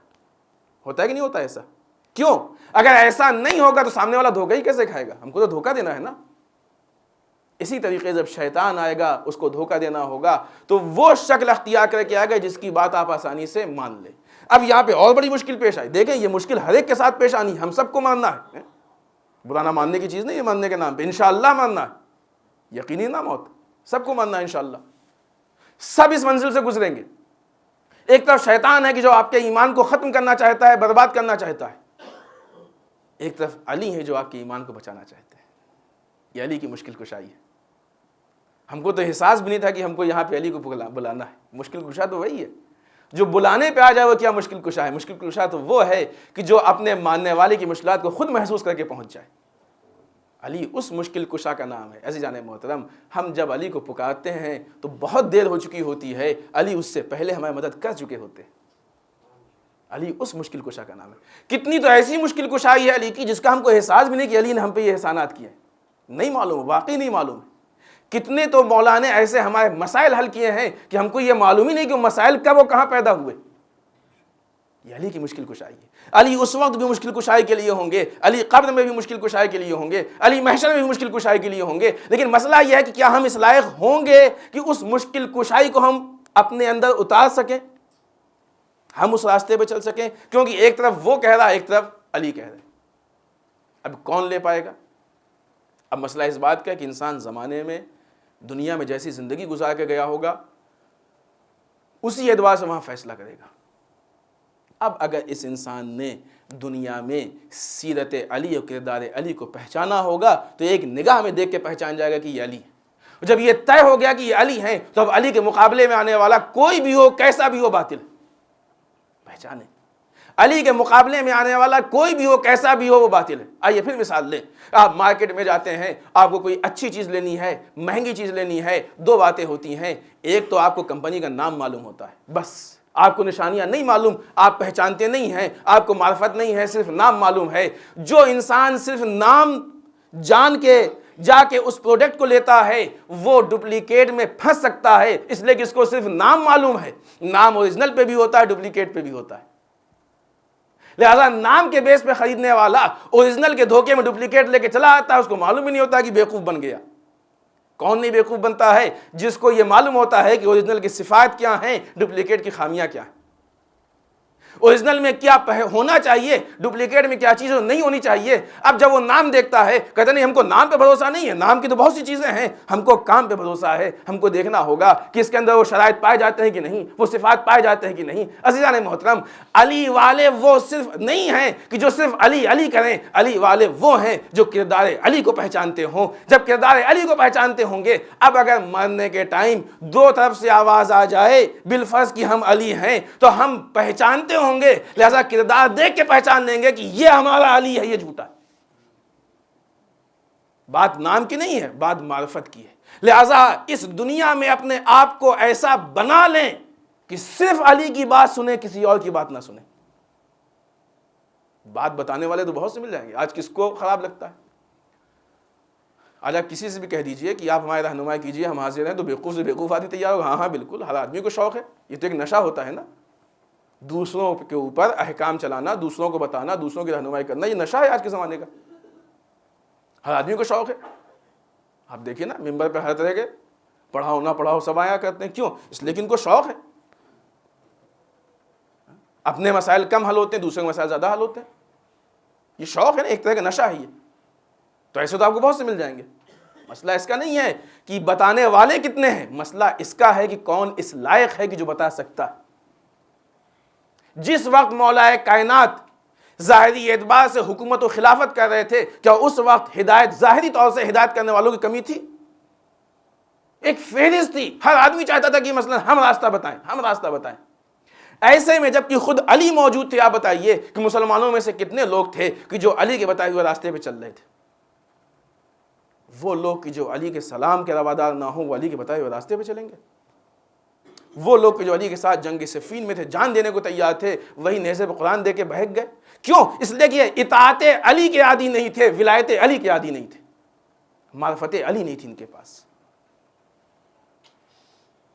ہوتا ہے کہ نہیں ہوتا ایسا؟ کیوں؟ اگر ایسا نہیں ہوگا تو سامنے والا دھوکہ ہی کیسے کھائے گا؟ ہم کو تو دھوکہ دینا ہے نا۔ اسی طریقے جب شیطان آئے گا، اس کو دھوکہ دینا ہوگا، تو وہ شکل اختیار کر کے آئے گا جس کی بات آپ آسانی سے مان لیں۔ اب یہاں پہ اور بڑی مشکل پیش آئی، دیکھیں یہ مشکل ہر ایک کے ساتھ پیش آنی، ہم سب کو ماننا ہے، برانا ماننے کی چیز نہیں ہے، ماننے کے نام پہ انشاءاللہ ماننا ہے، یقینی نہ موت، سب کو ماننا ہے انشاءاللہ۔ سب اس منزل سے گزریں گے۔ ایک طرف شیطان ہے کہ جو آپ کے ایمان کو ختم کرنا چاہتا ہے، برباد کرنا چاہتا ہے، ایک طرف علی ہے جو آپ کے ایمان کو بچانا چاہتے ہیں۔ یہ علی کی مشکل کشائی ہے۔ ہم کو تو احساس بھی نہیں تھا کہ ہم کو یہاں پہ علی کو بلانا ہے۔ مشکل کشا تو وہی ہے جو بلانے پہ آ جائے، وہ کیا مشکل کشا ہے؟ مشکل کشا تو وہ ہے کہ جو اپنے ماننے والے کی مشکلات کو خود محسوس کر کے پہنچ جائے۔ علی اس مشکل کشا کا نام ہے۔ عزیزان محترم، ہم جب علی کو پکارتے ہیں تو بہت دیر ہو چکی ہوتی ہے، علی اس سے پہلے ہماری مدد کر چکے ہوتے ہیں۔ علی اس مشکل کشا کا نام ہے۔ کتنی تو ایسی مشکل کشائی ہے علی کی جس کا ہم کو احساس بھی نہیں کہ علی نے ہم پہ یہ احسانات کیے، نہیں معلوم، واقعی نہیں معلوم۔ کتنے تو مولا نے ایسے ہمارے مسائل حل کیے ہیں کہ ہم کو یہ معلوم ہی نہیں کہ وہ مسائل کب و کہاں پیدا ہوئے۔ یہ علی کی مشکل کشائی ہے۔ علی اس وقت بھی مشکل کشائی کے لیے ہوں گے، علی قبر میں بھی مشکل کشائی کے لیے ہوں گے، علی محشر میں بھی مشکل کشائی کے لیے ہوں گے، لیکن مسئلہ یہ ہے کہ کیا ہم اس لائق ہوں گے کہ اس مشکل کشائی کو ہم اپنے اندر اتار سکیں، ہم اس راستے پہ چل سکیں؟ کیونکہ ایک طرف وہ کہہ رہا ہے، ایک طرف علی کہہ رہا ہے۔ اب کون لے پائے گا؟ اب مسئلہ اس بات کا ہے کہ انسان زمانے میں، دنیا میں جیسی زندگی گزار کے گیا ہوگا، اسی اعتبار سے وہاں فیصلہ کرے گا۔ اب اگر اس انسان نے دنیا میں سیرت علی اور کردار علی کو پہچانا ہوگا تو ایک نگاہ میں دیکھ کے پہچان جائے گا کہ یہ علی ہے۔ جب یہ طے ہو گیا کہ یہ علی ہیں تو اب علی کے مقابلے میں آنے والا کوئی بھی ہو، کیسا بھی ہو، باطل ہے۔ پہچانے علی کے مقابلے میں آنے والا کوئی بھی ہو، کیسا بھی ہو، وہ باطل ہے۔ آئیے پھر مثال لیں۔ آپ مارکیٹ میں جاتے ہیں، آپ کو کوئی اچھی چیز لینی ہے، مہنگی چیز لینی ہے، دو باتیں ہوتی ہیں۔ ایک تو آپ کو کمپنی کا نام معلوم ہوتا ہے، بس آپ کو نشانیاں نہیں معلوم، آپ پہچانتے نہیں ہیں، آپ کو معرفت نہیں ہے، صرف نام معلوم ہے۔ جو انسان صرف نام جان کے جا کے اس پروڈکٹ کو لیتا ہے وہ ڈپلیکیٹ میں پھنس سکتا ہے، اس لیے کہ اس کو صرف نام معلوم ہے۔ نام اوریجنل پہ بھی ہوتا ہے، ڈپلیکیٹ پہ بھی ہوتا ہے۔ لہذا نام کے بیس پہ خریدنے والا اوریجنل کے دھوکے میں ڈپلیکیٹ لے کے چلا آتا ہے، اس کو معلوم ہی نہیں ہوتا کہ بیوقوف بن گیا۔ کون نہیں بیوقوف بنتا ہے؟ جس کو یہ معلوم ہوتا ہے کہ اوریجنل کی صفات کیا ہیں، ڈپلیکیٹ کی خامیاں کیا ہیں، اوریجنل میں کیا ہونا چاہیے، ڈپلیکیٹ میں کیا چیزیں نہیں ہونی چاہیے۔ اب جب وہ نام دیکھتا ہے کہتا نہیں ہم کو نام پہ بھروسہ نہیں ہے، نام کی تو بہت سی چیزیں ہیں، ہم کو کام پہ بھروسہ ہے، ہم کو دیکھنا ہوگا کہ اس کے اندر وہ شرائط پائے جاتے ہیں کہ نہیں، وہ صفات پائے جاتے ہیں کہ نہیں۔ عزیزان محترم، علی والے وہ صرف نہیں ہیں کہ جو صرف علی علی کریں، علی والے وہ ہیں جو کردار علی کو پہچانتے ہوں۔ جب کردار علی کو پہچانتے ہوں گے، اب اگر مرنے کے ٹائم دو طرف سے آواز آ جائے بالفرض کہ ہم علی ہیں تو ہم پہچانتے ہوں گے، لہذا کردار دیکھ کے پہچان لیں گے کہ یہ ہمارا علی ہے، یہ جھوٹا ہے۔ بات نام کی نہیں ہے، بات معرفت کی ہے۔ لہذا اس دنیا میں اپنے آپ کو ایسا بنا لیں کہ صرف علی کی بات سنیں، کسی اور کی بات نہ سنیں۔ بات بتانے والے تو بہت سے مل جائیں گے۔ آج کس کو خراب لگتا ہے؟ آج آپ کسی سے بھی کہہ دیجئے کہ آپ ہماری رہنمائی کیجئے، ہم حاضر ہیں، تو بیوقوف سے بیوقوف آدمی تیار ہوگا۔ ہاں ہاں بالکل، ہر آدمی کو شوق ہے، یہ تو ایک نشہ ہوتا ہے نا، دوسروں کے اوپر احکام چلانا، دوسروں کو بتانا، دوسروں کی رہنمائی کرنا، یہ نشہ ہے آج کے زمانے کا، ہر آدمی کو شوق ہے۔ آپ دیکھیے نا، ممبر پہ ہر طرح کے پڑھاؤ نہ پڑھاؤ سب آیا کرتے ہیں، کیوں؟ اس لیے کہ ان کو شوق ہے۔ اپنے مسائل کم حل ہوتے ہیں، دوسرے کے مسائل زیادہ حل ہوتے ہیں۔ یہ شوق ہے نا، ایک طرح کا نشہ ہے یہ۔ تو ایسے تو آپ کو بہت سے مل جائیں گے۔ مسئلہ اس کا نہیں ہے کہ بتانے والے کتنے ہیں، مسئلہ اس کا ہے کہ کون اس لائق ہے کہ جو بتا سکتا ہے۔ جس وقت مولا کائنات ظاہری اعتبار سے حکومت و خلافت کر رہے تھے، کیا اس وقت ہدایت، ظاہری طور سے ہدایت کرنے والوں کی کمی تھی؟ ایک فہرست تھی، ہر آدمی چاہتا تھا کہ مثلا ہم راستہ بتائیں، ہم راستہ بتائیں۔ ایسے میں جب کہ خود علی موجود تھے، آپ بتائیے کہ مسلمانوں میں سے کتنے لوگ تھے کہ جو علی کے بتائے ہوئے راستے پہ چل رہے تھے؟ وہ لوگ کہ جو علی کے سلام کے روادار نہ ہوں، وہ علی کے بتائے ہوئے راستے پہ چلیں گے؟ وہ لوگ کہ جو علی کے ساتھ جنگ صفین میں تھے، جان دینے کو تیار تھے، وہی نیزے پہ قرآن دے کے بہک گئے؟ کیوں؟ اس لیے کہ اطاعت علی کے عادی نہیں تھے، ولایت علی کے عادی نہیں تھے، معرفت علی نہیں تھی ان کے پاس،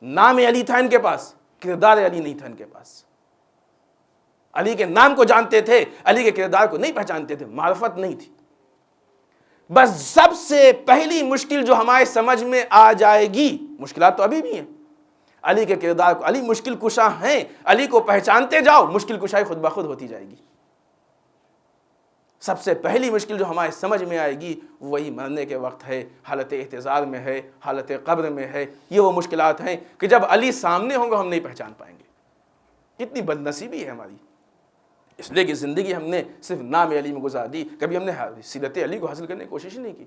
نام علی تھا ان کے پاس، کردار علی نہیں تھا ان کے پاس۔ علی کے نام کو جانتے تھے، علی کے کردار کو نہیں پہچانتے تھے، معرفت نہیں تھی۔ بس سب سے پہلی مشکل جو ہمارے سمجھ میں آ جائے گی، مشکلات تو ابھی بھی ہیں، علی کے کردار کو، علی مشکل کشا ہیں، علی کو پہچانتے جاؤ، مشکل کشائی خود بخود ہوتی جائے گی۔ سب سے پہلی مشکل جو ہمارے سمجھ میں آئے گی وہی مرنے کے وقت ہے، حالت احتضار میں ہے، حالت قبر میں ہے۔ یہ وہ مشکلات ہیں کہ جب علی سامنے ہوں گے ہم نہیں پہچان پائیں گے۔ کتنی بد نصیبی ہے ہماری، اس لیے کہ زندگی ہم نے صرف نام علی میں گزار دی، کبھی ہم نے سیرت علی کو حاصل کرنے کی کوشش نہیں کی۔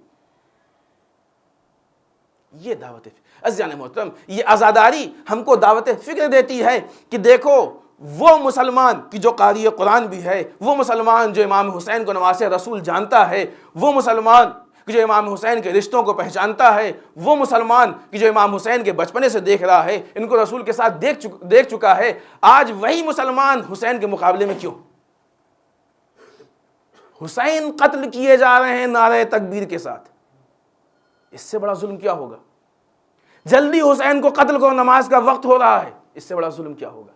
یہ دعوت عزیزان محترم، یہ عزاداری ہم کو دعوت فکر دیتی ہے کہ دیکھو وہ مسلمان کی جو قاری قرآن بھی ہے، وہ مسلمان جو امام حسین کو نواسے رسول جانتا ہے، وہ مسلمان کہ جو امام حسین کے رشتوں کو پہچانتا ہے، وہ مسلمان کہ جو امام حسین کے بچپنے سے دیکھ رہا ہے، ان کو رسول کے ساتھ دیکھ چکا ہے، آج وہی مسلمان حسین کے مقابلے میں کیوں؟ حسین قتل کیے جا رہے ہیں نعرہ تکبیر کے ساتھ، اس سے بڑا ظلم کیا ہوگا؟ جلدی حسین کو قتل کو، نماز کا وقت ہو رہا ہے، اس سے بڑا ظلم کیا ہوگا؟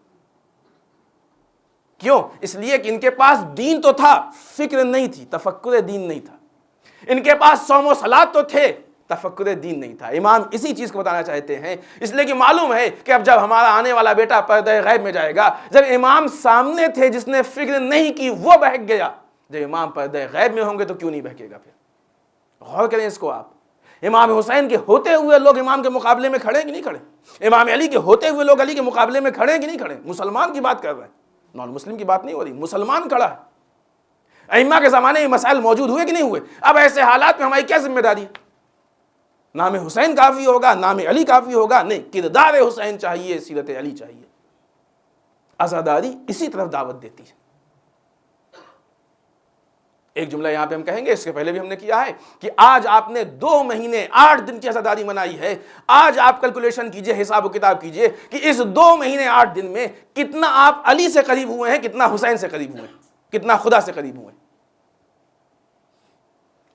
کیوں؟ اس لیے کہ ان کے پاس دین تو تھا، فکر نہیں تھی، تفکر دین نہیں تھا۔ ان کے پاس صوم و صلات تو تھے، تفکر دین نہیں تھا۔ امام اسی چیز کو بتانا چاہتے ہیں، اس لیے کہ معلوم ہے کہ اب جب ہمارا آنے والا بیٹا پردہ غیب میں جائے گا، جب امام سامنے تھے جس نے فکر نہیں کی وہ بہک گیا، جب امام پردہ غیب میں ہوں گے تو کیوں نہیں بہکے گا؟ پھر غور کریں اس کو آپ۔ امام حسین کے ہوتے ہوئے لوگ امام کے مقابلے میں کھڑے ہیں کہ نہیں کھڑے؟ امام علی کے ہوتے ہوئے لوگ علی کے مقابلے میں کھڑے ہیں کہ نہیں کھڑے؟ مسلمان کی بات کر رہے ہیں، نان مسلم کی بات نہیں ہو رہی، مسلمان کھڑا ہے۔ ائمہ کے زمانے میں مسائل موجود ہوئے کہ نہیں ہوئے؟ اب ایسے حالات میں ہماری کیا ذمہ داری ہے؟ نام حسین کافی ہوگا، نام علی کافی ہوگا؟ نہیں، کردار حسین چاہیے، سیرت علی چاہیے۔ عزاداری اسی طرف دعوت دیتی ہے۔ ایک جملہ یہاں پہ ہم کہیں گے، اس کے پہلے بھی ہم نے کیا ہے کہ آج آپ نے 2 مہینے 8 دن کی عزاداری منائی ہے۔ آج آپ کیلکولیشن کیجئے، حساب و کتاب کیجئے کہ اس 2 مہینے 8 دن میں کتنا آپ علی سے قریب ہوئے ہیں، کتنا حسین سے قریب ہوئے ہیں، کتنا خدا سے قریب ہوئے ہیں۔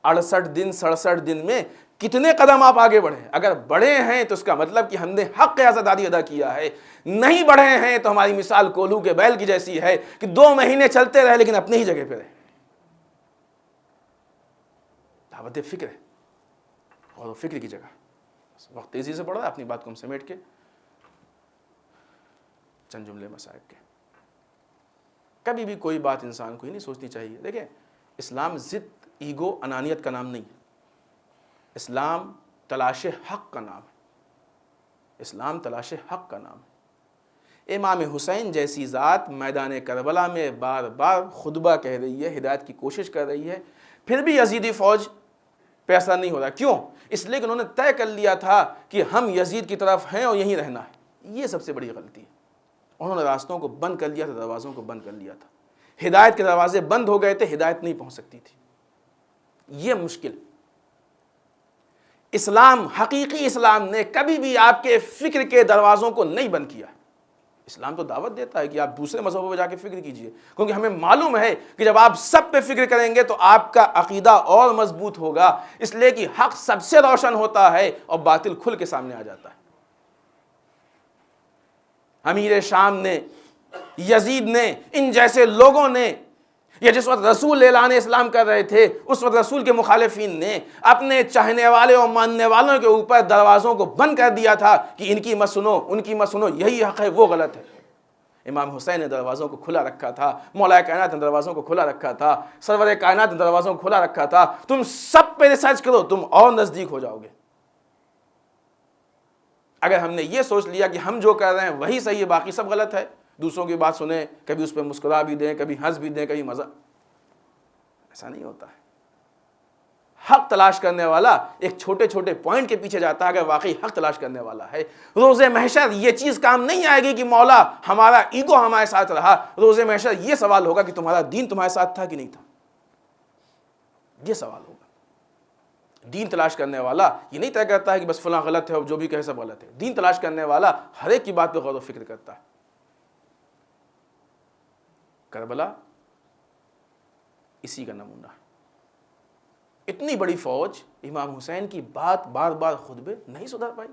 68 دن 67 دن میں کتنے قدم آپ آگے بڑھے؟ اگر بڑھے ہیں تو اس کا مطلب کہ ہم نے حق عزاداری ادا کیا ہے، نہیں بڑھے ہیں تو ہماری مثال کولو کے بیل کی جیسی ہے کہ 2 مہینے چلتے رہے لیکن اپنی ہی جگہ پہ رہے۔ دعوت فکر ہے، اور فکر کی جگہ وقت تیزی سے پڑھ رہا ہے، اپنی بات کو ہم سمیٹ کے چند جملے مسائل کے۔ کبھی بھی کوئی بات انسان کو ہی نہیں سوچنی چاہیے۔ دیکھیں، اسلام ضد، ایگو، انانیت کا نام نہیں ہے، اسلام تلاش حق کا نام ہے، اسلام تلاش حق کا نام ہے۔ امام حسین جیسی ذات میدان کربلا میں بار بار خطبہ کہہ رہی ہے، ہدایت کی کوشش کر رہی ہے، پھر بھی یزیدی فوج پہ اثر نہیں ہو رہا۔ کیوں؟ اس لیے کہ انہوں نے طے کر لیا تھا کہ ہم یزید کی طرف ہیں اور یہیں رہنا ہے۔ یہ سب سے بڑی غلطی ہے۔ انہوں نے راستوں کو بند کر لیا تھا، دروازوں کو بند کر لیا تھا، ہدایت کے دروازے بند ہو گئے تھے، ہدایت نہیں پہنچ سکتی تھی۔ یہ مشکل۔ اسلام، حقیقی اسلام نے کبھی بھی آپ کے فکر کے دروازوں کو نہیں بند کیا۔ اسلام تو دعوت دیتا ہے کہ آپ دوسرے مذہبوں پہ جا کے فکر کیجئے، کیونکہ ہمیں معلوم ہے کہ جب آپ سب پہ فکر کریں گے تو آپ کا عقیدہ اور مضبوط ہوگا، اس لیے کہ حق سب سے روشن ہوتا ہے اور باطل کھل کے سامنے آ جاتا ہے۔ امیر شام نے، یزید نے، ان جیسے لوگوں نے، یا جس وقت رسول اعلان اسلام کر رہے تھے اس وقت رسول کے مخالفین نے اپنے چاہنے والے اور ماننے والوں کے اوپر دروازوں کو بند کر دیا تھا کہ ان کی مت سنو، ان کی مت سنو، یہی حق ہے، وہ غلط ہے۔ امام حسین نے دروازوں کو کھلا رکھا تھا، مولا کائنات نے دروازوں کو کھلا رکھا تھا، سرور کائنات نے دروازوں کو کھلا رکھا تھا۔ تم سب پہ ریسرچ کرو، تم اور نزدیک ہو جاؤ گے۔ اگر ہم نے یہ سوچ لیا کہ ہم جو کر رہے ہیں وہی صحیح ہے باقی سب غلط ہے، دوسروں کی بات سنیں، کبھی اس پہ مسکرا بھی دیں، کبھی ہنس بھی دیں، کبھی مزہ، ایسا نہیں ہوتا ہے۔ حق تلاش کرنے والا ایک چھوٹے چھوٹے پوائنٹ کے پیچھے جاتا ہے۔ اگر واقعی حق تلاش کرنے والا ہے، روز محشر یہ چیز کام نہیں آئے گی کہ مولا ہمارا ایگو ہمارے ساتھ رہا، روز محشر یہ سوال ہوگا کہ تمہارا دین تمہارے ساتھ تھا کہ نہیں تھا، یہ سوال ہوگا۔ دین تلاش کرنے والا یہ نہیں طے کرتا ہے کہ بس فلاں غلط ہے اور جو بھی کہے سب غلط ہے، دین تلاش کرنے والا ہر ایک کی بات پہ غور و فکر کرتا ہے۔ کربلا اسی کا نمونہ ہے۔ اتنی بڑی فوج امام حسین کی بات بار بار خطبے نہیں سدھر پائی،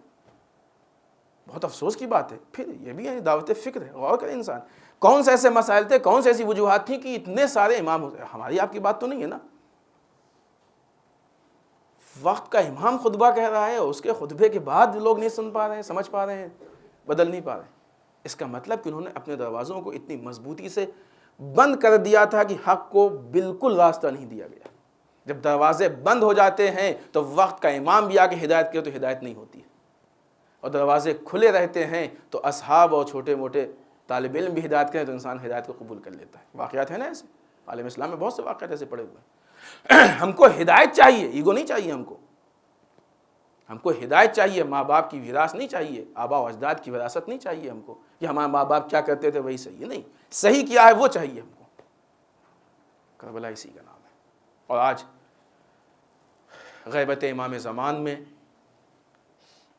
بہت افسوس کی بات ہے۔ پھر یہ بھی ہے دعوت فکر ہے، غور کرے انسان، کون سے ایسے مسائل تھے، کون سے ایسی وجوہات تھیں کہ اتنے سارے امام حسین، ہماری آپ کی بات تو نہیں ہے نا، وقت کا امام خطبہ کہہ رہا ہے، اس کے خطبے کے بعد لوگ نہیں سن پا رہے ہیں، سمجھ پا رہے ہیں، بدل نہیں پا رہے ہیں۔ اس کا مطلب کہ انہوں نے اپنے دروازوں کو اتنی مضبوطی سے بند کر دیا تھا کہ حق کو بالکل راستہ نہیں دیا گیا۔ جب دروازے بند ہو جاتے ہیں تو وقت کا امام بھی آ کے ہدایت کرے تو ہدایت نہیں ہوتی ہے، اور دروازے کھلے رہتے ہیں تو اصحاب اور چھوٹے موٹے طالب علم بھی ہدایت کریں تو انسان ہدایت کو قبول کر لیتا ہے۔ واقعات ہیں نا ایسے، عالم اسلام میں بہت سے واقعات ایسے پڑے ہوئے ہیں۔ ہم کو ہدایت چاہیے، ایگو نہیں چاہیے ہم کو ہدایت چاہیے، ماں باپ کی وراثت نہیں چاہیے، آبا و اجداد کی وراثت نہیں چاہیے ہم کو کہ ہمارے ماں باپ کیا کرتے تھے وہی صحیح ہے، نہیں، صحیح کیا ہے وہ چاہیے ہم کو۔ کربلا اسی کا نام ہے۔ اور آج غیبت امام زمان میں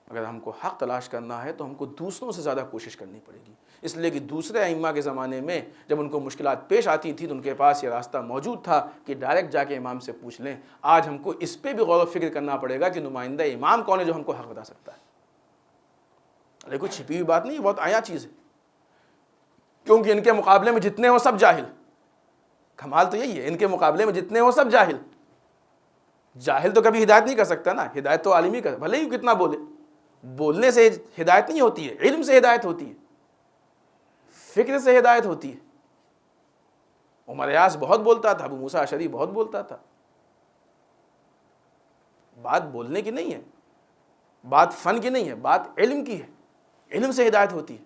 اگر ہم کو حق تلاش کرنا ہے تو ہم کو دوسروں سے زیادہ کوشش کرنی پڑے گی، اس لیے کہ دوسرے ائمہ کے زمانے میں جب ان کو مشکلات پیش آتی تھیں تو ان کے پاس یہ راستہ موجود تھا کہ ڈائریکٹ جا کے امام سے پوچھ لیں۔ آج ہم کو اس پہ بھی غور و فکر کرنا پڑے گا کہ نمائندہ امام کون ہے جو ہم کو حق بتا سکتا ہے۔ ارے کوئی چھپی ہوئی بات نہیں، بہت عیاں چیز ہے، کیونکہ ان کے مقابلے میں جتنے ہوں سب جاہل۔ کمال تو یہی ہے، ان کے مقابلے میں جتنے ہوں سب جاہل۔ جاہل تو کبھی ہدایت نہیں کر سکتا نا، ہدایت تو عالم ہی کر، بھلے ہی کتنا بولے، بولنے سے ہدایت نہیں ہوتی ہے، علم سے ہدایت ہوتی ہے، فکر سے ہدایت ہوتی ہے۔ عمر ایاس بہت بولتا تھا، ابو موسیٰ اشعری بہت بولتا تھا، بات بولنے کی نہیں ہے، بات فن کی نہیں ہے، بات علم کی ہے، علم سے ہدایت ہوتی ہے۔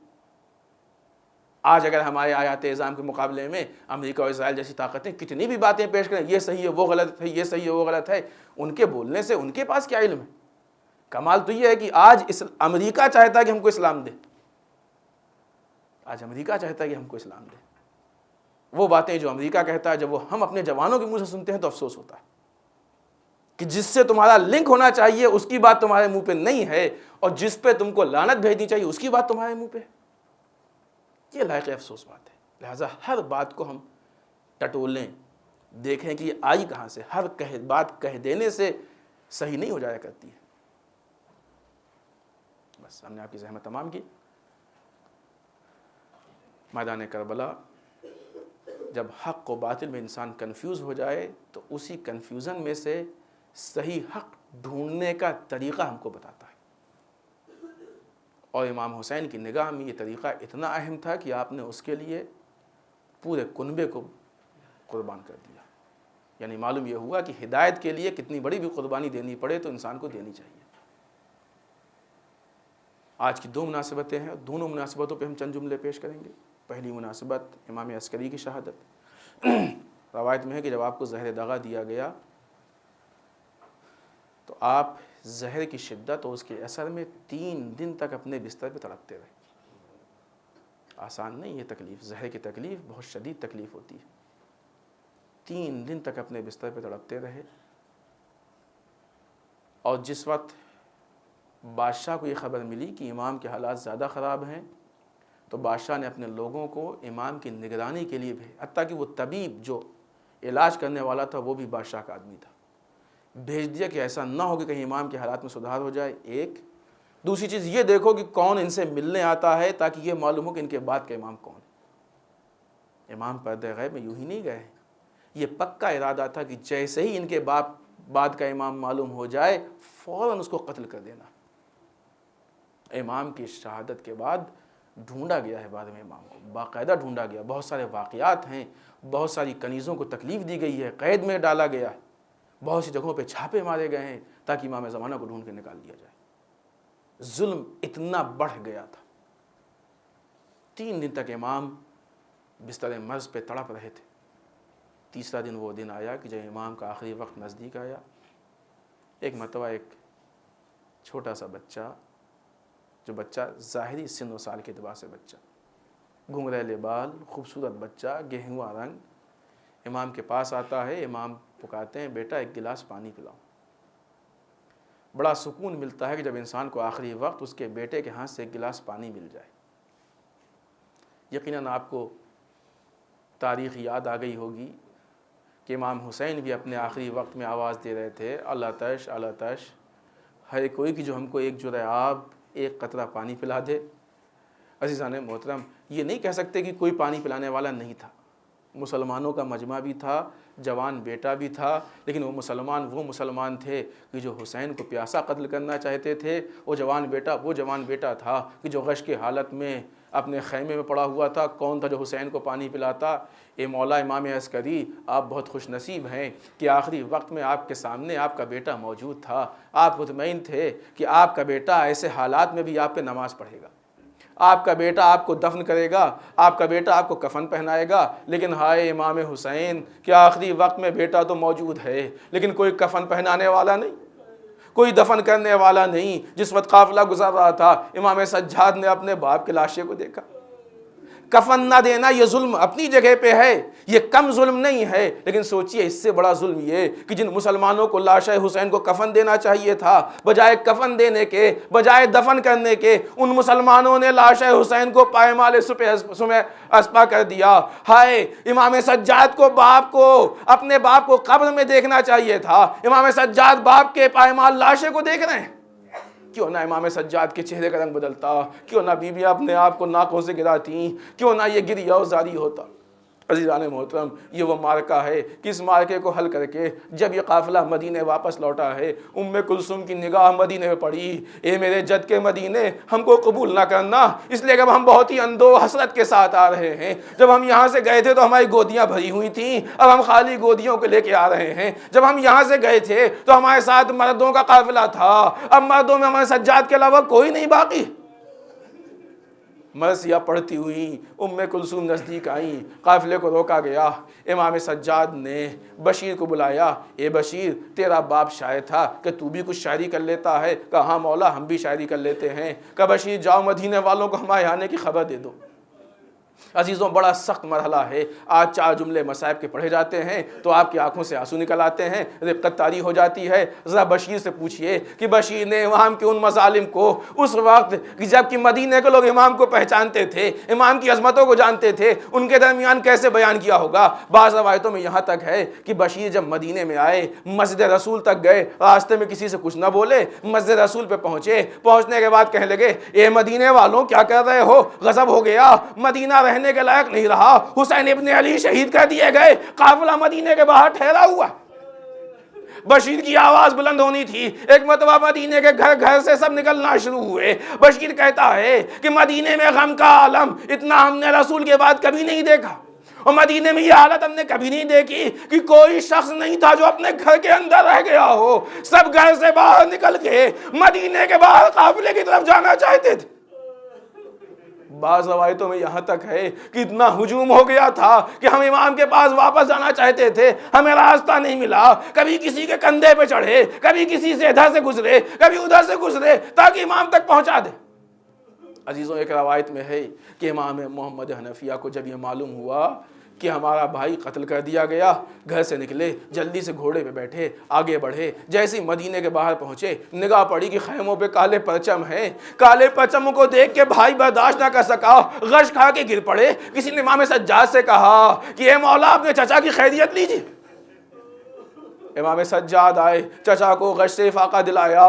آج اگر ہمارے آیات اعظام کے مقابلے میں امریکہ اور اسرائیل جیسی طاقتیں کتنی بھی باتیں پیش کریں، یہ صحیح ہے وہ غلط ہے، یہ صحیح ہے وہ غلط ہے، ان کے بولنے سے ان کے پاس کیا علم ہے؟ کمال تو یہ ہے کہ آج امریکہ چاہتا ہے کہ ہم کو اسلام دے، آج امریکہ چاہتا ہے کہ ہم کو اسلام دے۔ وہ باتیں جو امریکہ کہتا ہے جب وہ ہم اپنے جوانوں کے منہ سے سنتے ہیں تو افسوس ہوتا ہے کہ جس سے تمہارا لنک ہونا چاہیے اس کی بات تمہارے منہ پہ نہیں ہے، اور جس پہ تم کو لعنت بھیجنی چاہیے اس کی بات تمہارے منہ پہ ہے۔ یہ لائق افسوس بات ہے۔ لہٰذا ہر بات کو ہم ٹٹولیں، دیکھیں کہ یہ آئی کہاں سے۔ ہر بات کہہ دینے سے صحیح نہیں ہو جایا کرتی ہے۔ بس ہم نے آپ کی زحمت تمام کی۔ میدان کربلا جب حق و باطل میں انسان کنفیوز ہو جائے تو اسی کنفیوژن میں سے صحیح حق ڈھونڈنے کا طریقہ ہم کو بتاتا ہے، اور امام حسین کی نگاہ میں یہ طریقہ اتنا اہم تھا کہ آپ نے اس کے لیے پورے کنبے کو قربان کر دیا۔ یعنی معلوم یہ ہوا کہ ہدایت کے لیے کتنی بڑی بھی قربانی دینی پڑے تو انسان کو دینی چاہیے۔ آج کی دو مناسبتیں ہیں، دونوں مناسبتوں پہ ہم چند جملے پیش کریں گے۔ پہلی مناسبت امام عسکری کی شہادت۔ روایت میں ہے کہ جب آپ کو زہر دغا دیا گیا تو آپ زہر کی شدت اور اس کے اثر میں 3 دن تک اپنے بستر پہ تڑپتے رہے۔ آسان نہیں یہ تکلیف، زہر کی تکلیف بہت شدید تکلیف ہوتی ہے۔ 3 دن تک اپنے بستر پہ تڑپتے رہے، اور جس وقت بادشاہ کو یہ خبر ملی کہ امام کے حالات زیادہ خراب ہیں تو بادشاہ نے اپنے لوگوں کو امام کی نگرانی کے لیے حتیٰ کہ وہ طبیب جو علاج کرنے والا تھا وہ بھی بادشاہ کا آدمی تھا، بھیج دیا کہ ایسا نہ ہو کہ کہیں امام کے حالات میں سدھار ہو جائے۔ ایک دوسری چیز یہ دیکھو کہ کون ان سے ملنے آتا ہے تاکہ یہ معلوم ہو کہ ان کے بعد کا امام کون ہے۔ امام پردہ غیب میں یوں ہی نہیں گئے، یہ پکا ارادہ تھا کہ جیسے ہی ان کے بعد کا امام معلوم ہو جائے فوراً اس کو قتل کر دینا۔ امام کی شہادت کے بعد ڈھونڈا گیا ہے، بعد میں امام کو باقاعدہ ڈھونڈا گیا، بہت سارے واقعات ہیں، بہت ساری کنیزوں کو تکلیف دی گئی ہے، قید میں ڈالا گیا ہے، بہت سی جگہوں پہ چھاپے مارے گئے ہیں تاکہ امام زمانہ کو ڈھونڈ کے نکال دیا جائے۔ ظلم اتنا بڑھ گیا تھا۔ 3 دن تک امام بستر مرض پہ تڑپ رہے تھے۔ تیسرا دن وہ دن آیا کہ جب امام کا آخری وقت نزدیک آیا، ایک مرتبہ ایک چھوٹا سا بچہ، جو بچہ ظاہری سن و سال کے اعتبار سے بچہ، گھنگریلے بال، خوبصورت بچہ، گہوا رنگ، امام کے پاس آتا ہے۔ امام پکارتے ہیں، بیٹا ایک گلاس پانی پلاؤ۔ بڑا سکون ملتا ہے کہ جب انسان کو آخری وقت اس کے بیٹے کے ہاتھ سے ایک گلاس پانی مل جائے۔ یقیناً آپ کو تاریخ یاد آ گئی ہوگی کہ امام حسین بھی اپنے آخری وقت میں آواز دے رہے تھے، اللہ تش اللہ تش، ہر کوئی کہ جو ہم کو ایک جرعہ آب، ایک قطرہ پانی پلا دے۔ عزیزان محترم، یہ نہیں کہہ سکتے کہ کوئی پانی پلانے والا نہیں تھا۔ مسلمانوں کا مجمع بھی تھا، جوان بیٹا بھی تھا، لیکن وہ مسلمان تھے کہ جو حسین کو پیاسا قتل کرنا چاہتے تھے۔ وہ جوان بیٹا تھا کہ جو غش کی حالت میں اپنے خیمے میں پڑا ہوا تھا۔ کون تھا جو حسین کو پانی پلاتا؟ اے مولا امام عسکری، آپ بہت خوش نصیب ہیں کہ آخری وقت میں آپ کے سامنے آپ کا بیٹا موجود تھا۔ آپ مطمئن تھے کہ آپ کا بیٹا ایسے حالات میں بھی آپ پہ نماز پڑھے گا، آپ کا بیٹا آپ کو دفن کرے گا، آپ کا بیٹا آپ کو کفن پہنائے گا۔ لیکن ہائے امام حسین، کہ آخری وقت میں بیٹا تو موجود ہے لیکن کوئی کفن پہنانے والا نہیں، کوئی دفن کرنے والا نہیں۔ جس وقت قافلہ گزر رہا تھا، امام سجاد نے اپنے باپ کے لاشے کو دیکھا۔ کفن نہ دینا یہ ظلم اپنی جگہ پہ ہے، یہ کم ظلم نہیں ہے، لیکن سوچئے اس سے بڑا ظلم یہ کہ جن مسلمانوں کو لاشِ حسین کو کفن دینا چاہیے تھا، بجائے کفن دینے کے، بجائے دفن کرنے کے، ان مسلمانوں نے لاشِ حسین کو پائمال سمے اسپا کر دیا۔ ہائے امام سجاد کو اپنے باپ کو قبر میں دیکھنا چاہیے تھا، امام سجاد باپ کے پائمال لاشے کو دیکھ رہے ہیں۔ کیوں نہ امام سجاد کے چہرے کا رنگ بدلتا، کیوں نہ بیویاں اپنے آپ کو ناکوں سے گراتیں، کیوں نہ یہ گریہ و زاری ہوتا۔ عزیزان محترم، یہ وہ معرکہ ہے کہ اس معرکے کو حل کر کے جب یہ قافلہ مدینے واپس لوٹا ہے، ام کلثوم کی نگاہ مدینے میں پڑی، اے میرے جد کے مدینے، ہم کو قبول نہ کرنا، اس لیے کہ ہم بہت ہی اندو حسرت کے ساتھ آ رہے ہیں۔ جب ہم یہاں سے گئے تھے تو ہماری گودیاں بھری ہوئی تھیں، اب ہم خالی گودیوں کو لے کے آ رہے ہیں۔ جب ہم یہاں سے گئے تھے تو ہمارے ساتھ مردوں کا قافلہ تھا، اب مردوں میں ہمارے سجاد کے علاوہ کوئی نہیں باقی۔ مرثیہ پڑھتی ہوئی ام کلثوم نزدیک آئیں، قافلے کو روکا گیا۔ امام سجاد نے بشیر کو بلایا، اے بشیر، تیرا باپ شاعر تھا کہ تو بھی کچھ شاعری کر لیتا ہے؟ کہا ہاں مولا، ہم بھی شاعری کر لیتے ہیں۔ کہا بشیر جاؤ مدینے والوں کو ہمارے آنے کی خبر دے دو۔ عزیزوں، بڑا سخت مرحلہ ہے۔ آج 4 جملے مصائب کے پڑھے جاتے ہیں تو آپ کی آنکھوں سے آنسو نکل آتے ہیں، رقت طاری ہو جاتی ہے۔ ذرا بشیر سے پوچھئے کہ بشیر نے امام کے ان مظالم کو اس وقت جب کہ مدینے کے لوگ امام کو پہچانتے تھے، امام کی عظمتوں کو جانتے تھے، ان کے درمیان کیسے بیان کیا ہوگا؟ بعض روایتوں میں یہاں تک ہے کہ بشیر جب مدینے میں آئے، مسجد رسول تک گئے، راستے میں کسی سے کچھ نہ بولے، مسجد رسول پہ پہنچنے کے بعد کہنے لگے، اے مدینے والوں کیا کر رہے ہو؟ غضب ہو گیا، مدینہ رہنے کے لائق نہیں رہا، حسین ابن علی شہید کر دیے گئے، قافلہ مدینے کے باہر ٹھہرا ہوا۔ بشیر کی آواز بلند ہونی تھی۔ ایک مرتبہ مدینے کے گھر سے سب نکلنا شروع ہوئے۔ بشیر کہتا ہے کہ مدینے میں غم کا عالم اتنا ہم نے رسول کے بعد کبھی نہیں دیکھا، اور مدینے میں یہ حالت ہم نے کبھی نہیں دیکھی کہ کوئی شخص نہیں تھا جو اپنے گھر کے اندر رہ گیا ہو، سب گھر سے باہر نکل کے مدینے کے باہر قافلے کی طرف جانا چاہتے تھے۔ بعض روایتوں میں یہاں تک ہے کہ اتنا ہجوم ہو گیا تھا کہ ہم امام کے پاس واپس جانا چاہتے تھے، ہمیں راستہ نہیں ملا، کبھی کسی کے کندھے پہ چڑھے، کبھی کسی سے ادھر سے گزرے، کبھی ادھر سے گزرے تاکہ امام تک پہنچا دے۔ عزیزوں، ایک روایت میں ہے کہ امام محمد حنفیہ کو جب یہ معلوم ہوا کہ ہمارا بھائی قتل کر دیا گیا، گھر سے نکلے، جلدی سے گھوڑے پہ بیٹھے، آگے بڑھے، جیسے ہی مدینے کے باہر پہنچے، نگاہ پڑی کہ خیموں پہ کالے پرچم ہیں۔ کالے پرچموں کو دیکھ کے بھائی برداشت نہ کر سکا، غش کھا کے گر پڑے۔ کسی نے امام سجاد سے کہا کہ اے مولا، اپنے چچا کی خیریت لیجیے۔ امام سجاد آئے، چچا کو غش سے فاقہ دلایا،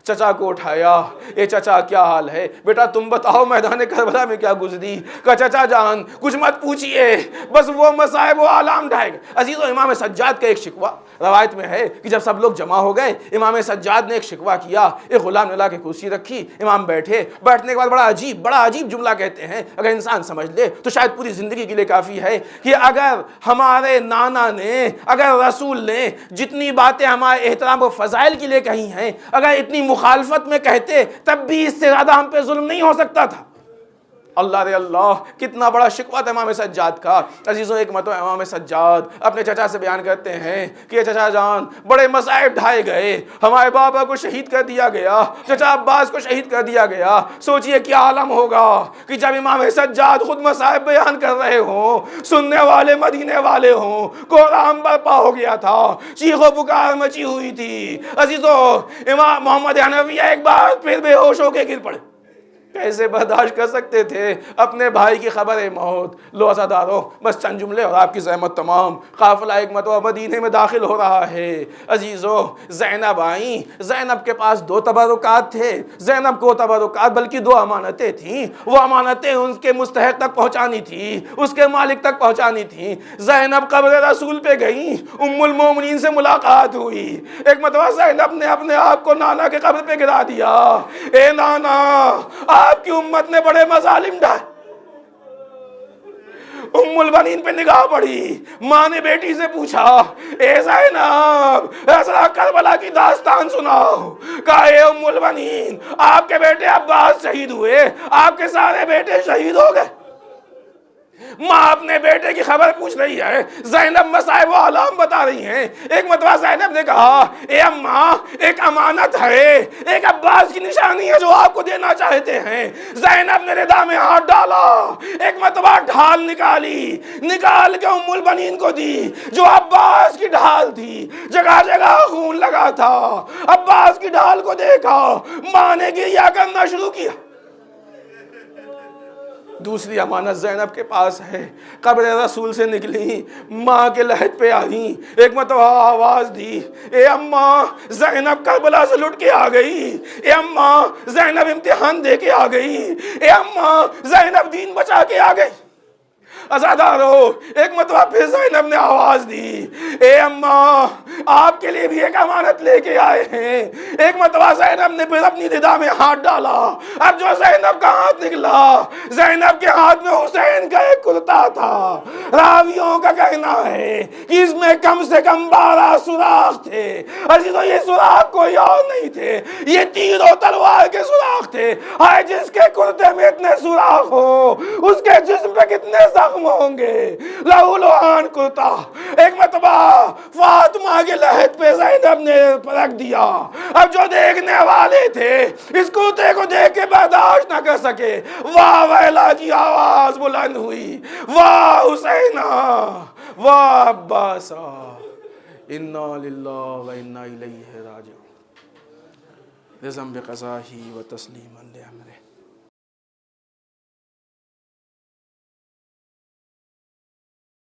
چچا کو اٹھایا، اے چچا کیا حال ہے؟ بیٹا تم بتاؤ میدان کربلا میں کیا گزری؟ کہا چچا جان کچھ مت پوچھئے، بس وہ مصائب و آلام ڈھائے گئے۔ عزیزو، امام سجاد کا ایک شکوہ روایت میں ہے کہ جب سب لوگ جمع ہو گئے، امام سجاد نے ایک شکوہ کیا، ایک غلام نے لا کے کرسی رکھی، امام بیٹھے، بیٹھنے کے بعد بڑا عجیب جملہ کہتے ہیں، اگر انسان سمجھ لے تو شاید پوری زندگی کے لیے کافی ہے، کہ اگر ہمارے نانا نے، اگر رسول نے اتنی باتیں ہمارے احترام و فضائل کے لیے کہی ہیں، اگر اتنی مخالفت میں کہتے تب بھی اس سے زیادہ ہم پہ ظلم نہیں ہو سکتا تھا۔ اللہ رے اللہ، کتنا بڑا شکوہ تھا امام سجاد کا۔ عزیزوں، ایک مرتبہ امام سجاد اپنے چچا سے بیان کرتے ہیں کہ چچا جان بڑے مصائب ڈھائے گئے، ہمارے بابا کو شہید کر دیا گیا، چچا عباس کو شہید کر دیا گیا۔ سوچئے کیا عالم ہوگا کہ جب امام سجاد خود مصائب بیان کر رہے ہوں، سننے والے مدینے والے ہوں، کوہرام برپا ہو گیا تھا، چیخ و پکار مچی ہوئی تھی۔ عزیزوں، امام محمد حنفیہ ایک بار پھر بے ہوش ہو کے گر پڑے۔ کیسے برداشت کر سکتے تھے اپنے بھائی کی خبر موت؟ لو عزادارو، بس چند جملے اور آپ کی زحمت تمام۔ قافلہ ایک مرتبہ مدینے میں داخل ہو رہا ہے۔ عزیزو، زینب آئیں۔ زینب کے پاس 2 تبرکات تھے۔ زینب کو تبرکات بلکہ 2 امانتیں تھیں، وہ امانتیں ان کے مستحق تک پہنچانی تھی، اس کے مالک تک پہنچانی تھی۔ زینب قبر رسول پہ گئیں، ام المومنین سے ملاقات ہوئی۔ ایک مرتبہ زینب نے اپنے آپ کو نانا کے قبر پہ گرا دیا۔ اے نانا، آپ کی امت نے بڑے مظالم ڈھائے۔ ام البنین پہ نگاہ پڑی، ماں نے بیٹی سے پوچھا، اے زینب ذرا کربلا کی داستان سناؤ۔ کہا، اے ام البنین، آپ کے بیٹے عباس شہید ہوئے، آپ کے سارے بیٹے شہید ہو گئے۔ ماں اپنے بیٹے کی خبر پوچھ رہی ہے، زینب مصائب و آلام بتا رہی ہیں۔ ایک مرتبہ زینب نے کہا، اے اماں، ایک امانت ہے، ایک عباس کی نشانی ہے جو آپ کو دینا چاہتے ہیں۔ زینب نے ردا میں ہاتھ ڈالا، ایک مرتبہ ڈھال نکال کے ام البنین کو دی، جو عباس کی ڈھال تھی۔ جگہ جگہ خون لگا تھا۔ عباس کی ڈھال کو دیکھا، ماں نے گریہ کرنا شروع کیا۔ دوسری امانت زینب کے پاس ہے، قبر رسول سے نکلی، ماں کے لحد پہ آئیں، ایک مرتبہ آواز دی، اے اماں، زینب کربلا سے لٹ کے آ گئی، اے اماں، زینب امتحان دے کے آ گئی، اے اماں، زینب دین بچا کے آ گئی۔ عزادارو، ایک مرتبہ پھر زینب نے آواز دی، اے اماں، آپ کے لیے بھی ایک امانت لے کے آئے ہیں۔ ایک مرتبہ زینب نے پھر اپنی ردا میں ہاتھ ڈالا۔ اب جو زینب کا ہاتھ نکلا، زینب کے ہاتھ میں حسین کا ایک کرتا تھا۔ راویوں کا کہنا ہے کہ اس میں کم سے کم 12 سوراخ تھے۔ عزیزو، یہ سوراخ کوئی اور نہیں تھے، یہ تیر و تلوار کے سوراخ تھے۔ ہائے، جس کے کرتے میں اتنے سوراخ ہو، اس کے جسم پہ کتنے زخم ہوں گے۔ لہو لہان کرتا۔ ایک مرتبہ فاطمہ کے لحد پہ زینب نے رکھ دیا۔ اب جو دیکھنے والے تھے اس کرتے کو دیکھ کے برداشت نہ کر سکے۔ واہ ویلا کی آواز بلند ہوئی، واہ حسینہ، واہ عباسہ، انا للہ و انا الیہ راجعون۔ رضا بقضائہ و تسلیما لامرہ۔